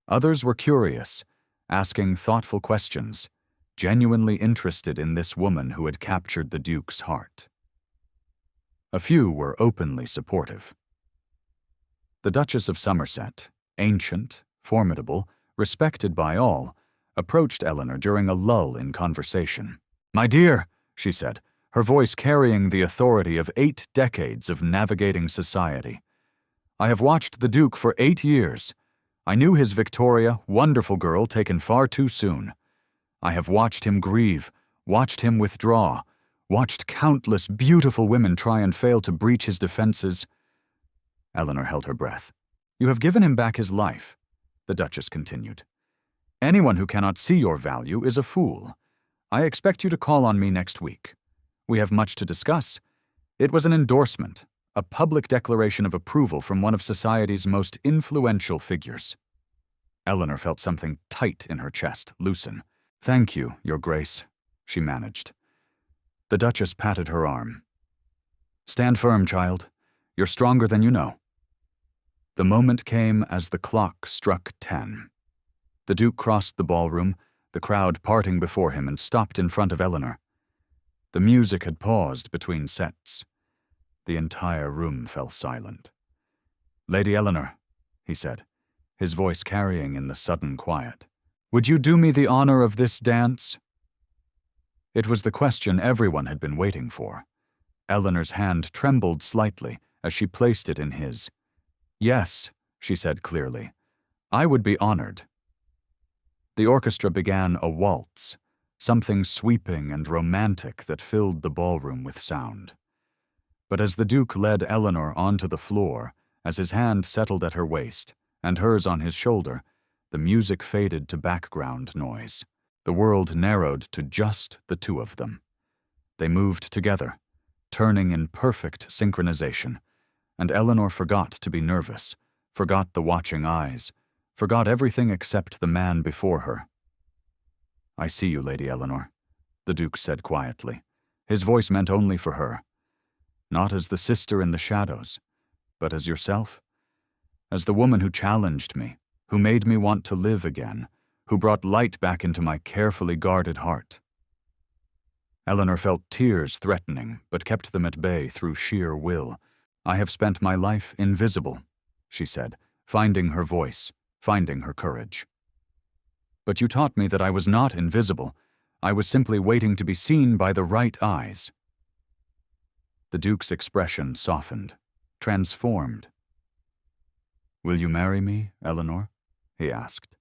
Others were curious, asking thoughtful questions, genuinely interested in this woman who had captured the Duke's heart. A few were openly supportive. The Duchess of Somerset, ancient, formidable, respected by all, approached Eleanor during a lull in conversation. My dear, she said, her voice carrying the authority of 8 decades of navigating society. I have watched the Duke for 8 years. I knew his Victoria, wonderful girl, taken far too soon. I have watched him grieve, watched him withdraw, watched countless beautiful women try and fail to breach his defenses. Eleanor held her breath. You have given him back his life, the Duchess continued. Anyone who cannot see your value is a fool. I expect you to call on me next week. We have much to discuss. It was an endorsement, a public declaration of approval from one of society's most influential figures. Eleanor felt something tight in her chest loosen. Thank you, Your Grace, she managed. The Duchess patted her arm. Stand firm, child. You're stronger than you know. The moment came as the clock struck 10. The Duke crossed the ballroom, the crowd parting before him, and stopped in front of Eleanor. The music had paused between sets. The entire room fell silent. Lady Eleanor, he said, his voice carrying in the sudden quiet, would you do me the honor of this dance? It was the question everyone had been waiting for. Eleanor's hand trembled slightly as she placed it in his. Yes, she said clearly, I would be honored. The orchestra began a waltz, something sweeping and romantic that filled the ballroom with sound. But as the Duke led Eleanor onto the floor, as his hand settled at her waist and hers on his shoulder, the music faded to background noise. The world narrowed to just the two of them. They moved together, turning in perfect synchronization, and Eleanor forgot to be nervous, forgot the watching eyes, forgot everything except the man before her. I see you, Lady Eleanor, the Duke said quietly. His voice meant only for her. Not as the sister in the shadows, but as yourself. As the woman who challenged me, who made me want to live again, who brought light back into my carefully guarded heart. Eleanor felt tears threatening, but kept them at bay through sheer will. "I have spent my life invisible," she said, finding her voice, finding her courage. "But you taught me that I was not invisible. I was simply waiting to be seen by the right eyes." The Duke's expression softened, transformed. "Will you marry me, Eleanor?" he asked,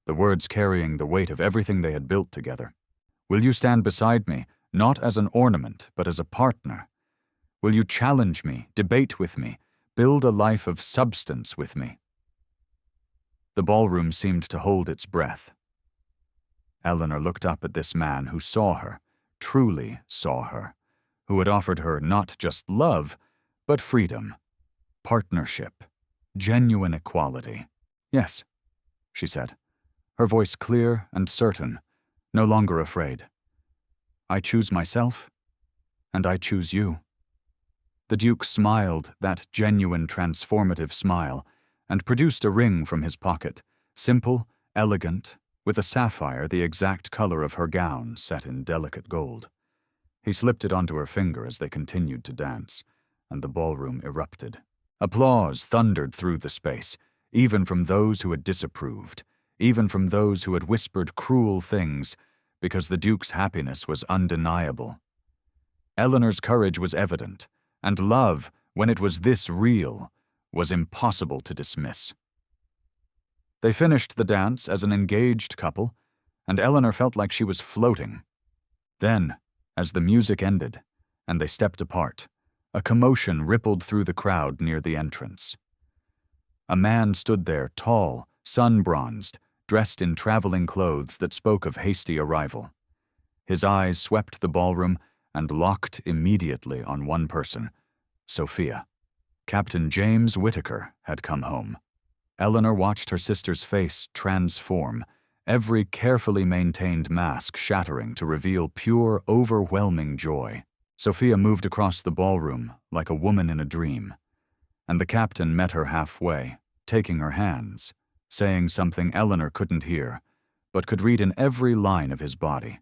the words carrying the weight of everything they had built together. "Will you stand beside me, not as an ornament, but as a partner? Will you challenge me, debate with me, build a life of substance with me?" The ballroom seemed to hold its breath. Eleanor looked up at this man who saw her, truly saw her, who had offered her not just love, but freedom, partnership, genuine equality. "Yes," she said, her voice clear and certain, no longer afraid. "I choose myself, and I choose you." The Duke smiled that genuine transformative smile and produced a ring from his pocket, simple, elegant, with a sapphire the exact color of her gown set in delicate gold. He slipped it onto her finger as they continued to dance, and the ballroom erupted. Applause thundered through the space, even from those who had disapproved, even from those who had whispered cruel things, because the Duke's happiness was undeniable. Eleanor's courage was evident, and love, when it was this real, was impossible to dismiss. They finished the dance as an engaged couple, and Eleanor felt like she was floating. Then, as the music ended, and they stepped apart, a commotion rippled through the crowd near the entrance. A man stood there, tall, sun-bronzed, dressed in traveling clothes that spoke of hasty arrival. His eyes swept the ballroom and locked immediately on one person, Sophia. Captain James Whittaker had come home. Eleanor watched her sister's face transform, every carefully maintained mask shattering to reveal pure, overwhelming joy. Sophia moved across the ballroom like a woman in a dream, and the captain met her halfway, taking her hands, saying something Eleanor couldn't hear, but could read in every line of his body.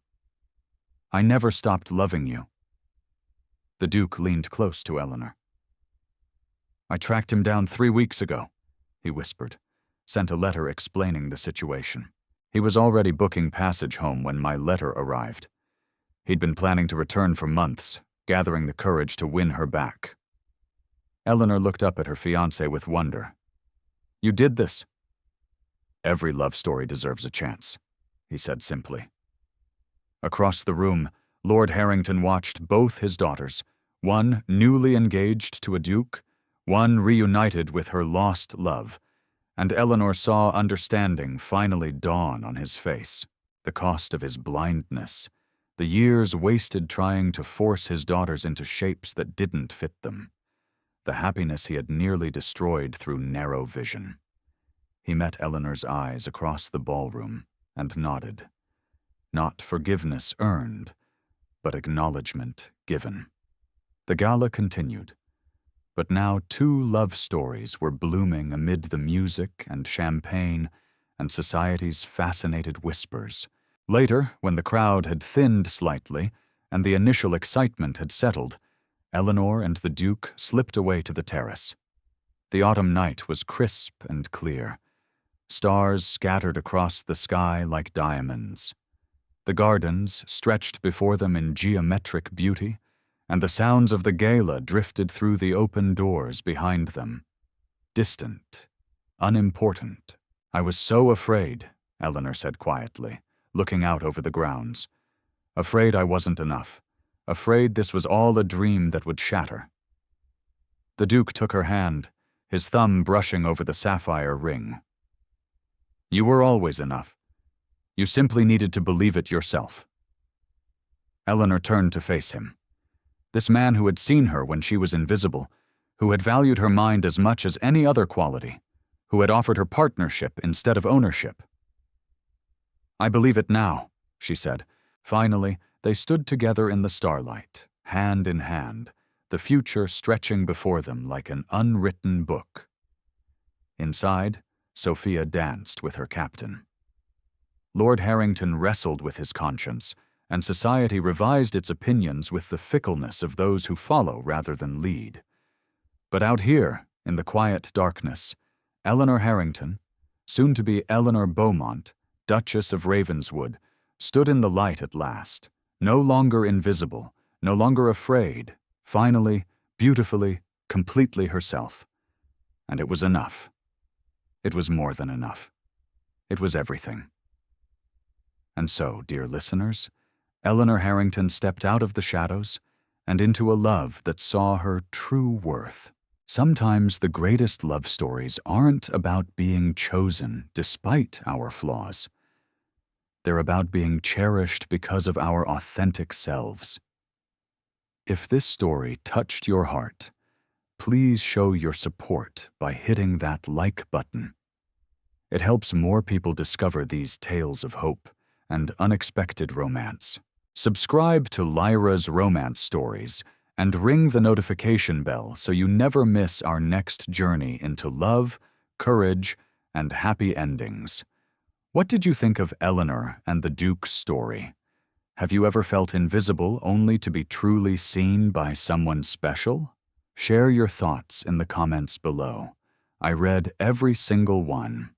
"I never stopped loving you." The Duke leaned close to Eleanor. "I tracked him down 3 weeks ago," he whispered, sent a letter explaining the situation. "He was already booking passage home when my letter arrived. He'd been planning to return for months, gathering the courage to win her back." Eleanor looked up at her fiancé with wonder. "You did this?" "Every love story deserves a chance," he said simply. Across the room, Lord Harrington watched both his daughters, one newly engaged to a duke, one reunited with her lost love, and Eleanor saw understanding finally dawn on his face, the cost of his blindness, the years wasted trying to force his daughters into shapes that didn't fit them, the happiness he had nearly destroyed through narrow vision. He met Eleanor's eyes across the ballroom and nodded. Not forgiveness earned, but acknowledgement given. The gala continued, but now 2 love stories were blooming amid the music and champagne and society's fascinated whispers. Later, when the crowd had thinned slightly and the initial excitement had settled, Eleanor and the Duke slipped away to the terrace. The autumn night was crisp and clear. Stars scattered across the sky like diamonds. The gardens stretched before them in geometric beauty, and the sounds of the gala drifted through the open doors behind them. Distant, unimportant. "I was so afraid," Eleanor said quietly, looking out over the grounds. "Afraid I wasn't enough. Afraid this was all a dream that would shatter." The Duke took her hand, his thumb brushing over the sapphire ring. "You were always enough. You simply needed to believe it yourself." Eleanor turned to face him. This man who had seen her when she was invisible, who had valued her mind as much as any other quality, who had offered her partnership instead of ownership. "I believe it now," she said. Finally, they stood together in the starlight, hand in hand, the future stretching before them like an unwritten book. Inside, Sophia danced with her captain. Lord Harrington wrestled with his conscience, and society revised its opinions with the fickleness of those who follow rather than lead. But out here, in the quiet darkness, Eleanor Harrington, soon to be Eleanor Beaumont, Duchess of Ravenswood, stood in the light at last, no longer invisible, no longer afraid, finally, beautifully, completely herself. And it was enough. It was more than enough. It was everything. And so, dear listeners, Eleanor Harrington stepped out of the shadows and into a love that saw her true worth. Sometimes the greatest love stories aren't about being chosen despite our flaws. They're about being cherished because of our authentic selves. If this story touched your heart, please show your support by hitting that like button. It helps more people discover these tales of hope and unexpected romance. Subscribe to Lyra's Romance Stories and ring the notification bell so you never miss our next journey into love, courage, and happy endings. What did you think of Eleanor and the Duke's story? Have you ever felt invisible only to be truly seen by someone special? Share your thoughts in the comments below. I read every single one,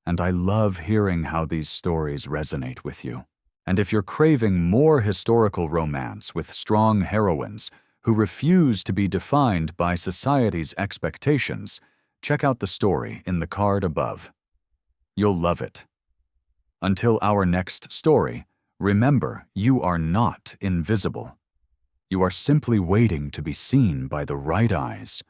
and I love hearing how these stories resonate with you. And if you're craving more historical romance with strong heroines who refuse to be defined by society's expectations, check out the story in the card above. You'll love it. Until our next story, remember, you are not invisible. You are simply waiting to be seen by the right eyes,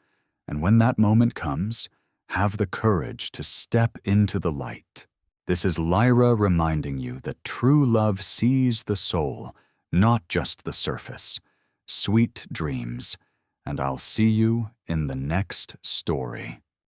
and when that moment comes, have the courage to step into the light. This is Lyra reminding you that true love sees the soul, not just the surface. Sweet dreams, and I'll see you in the next story.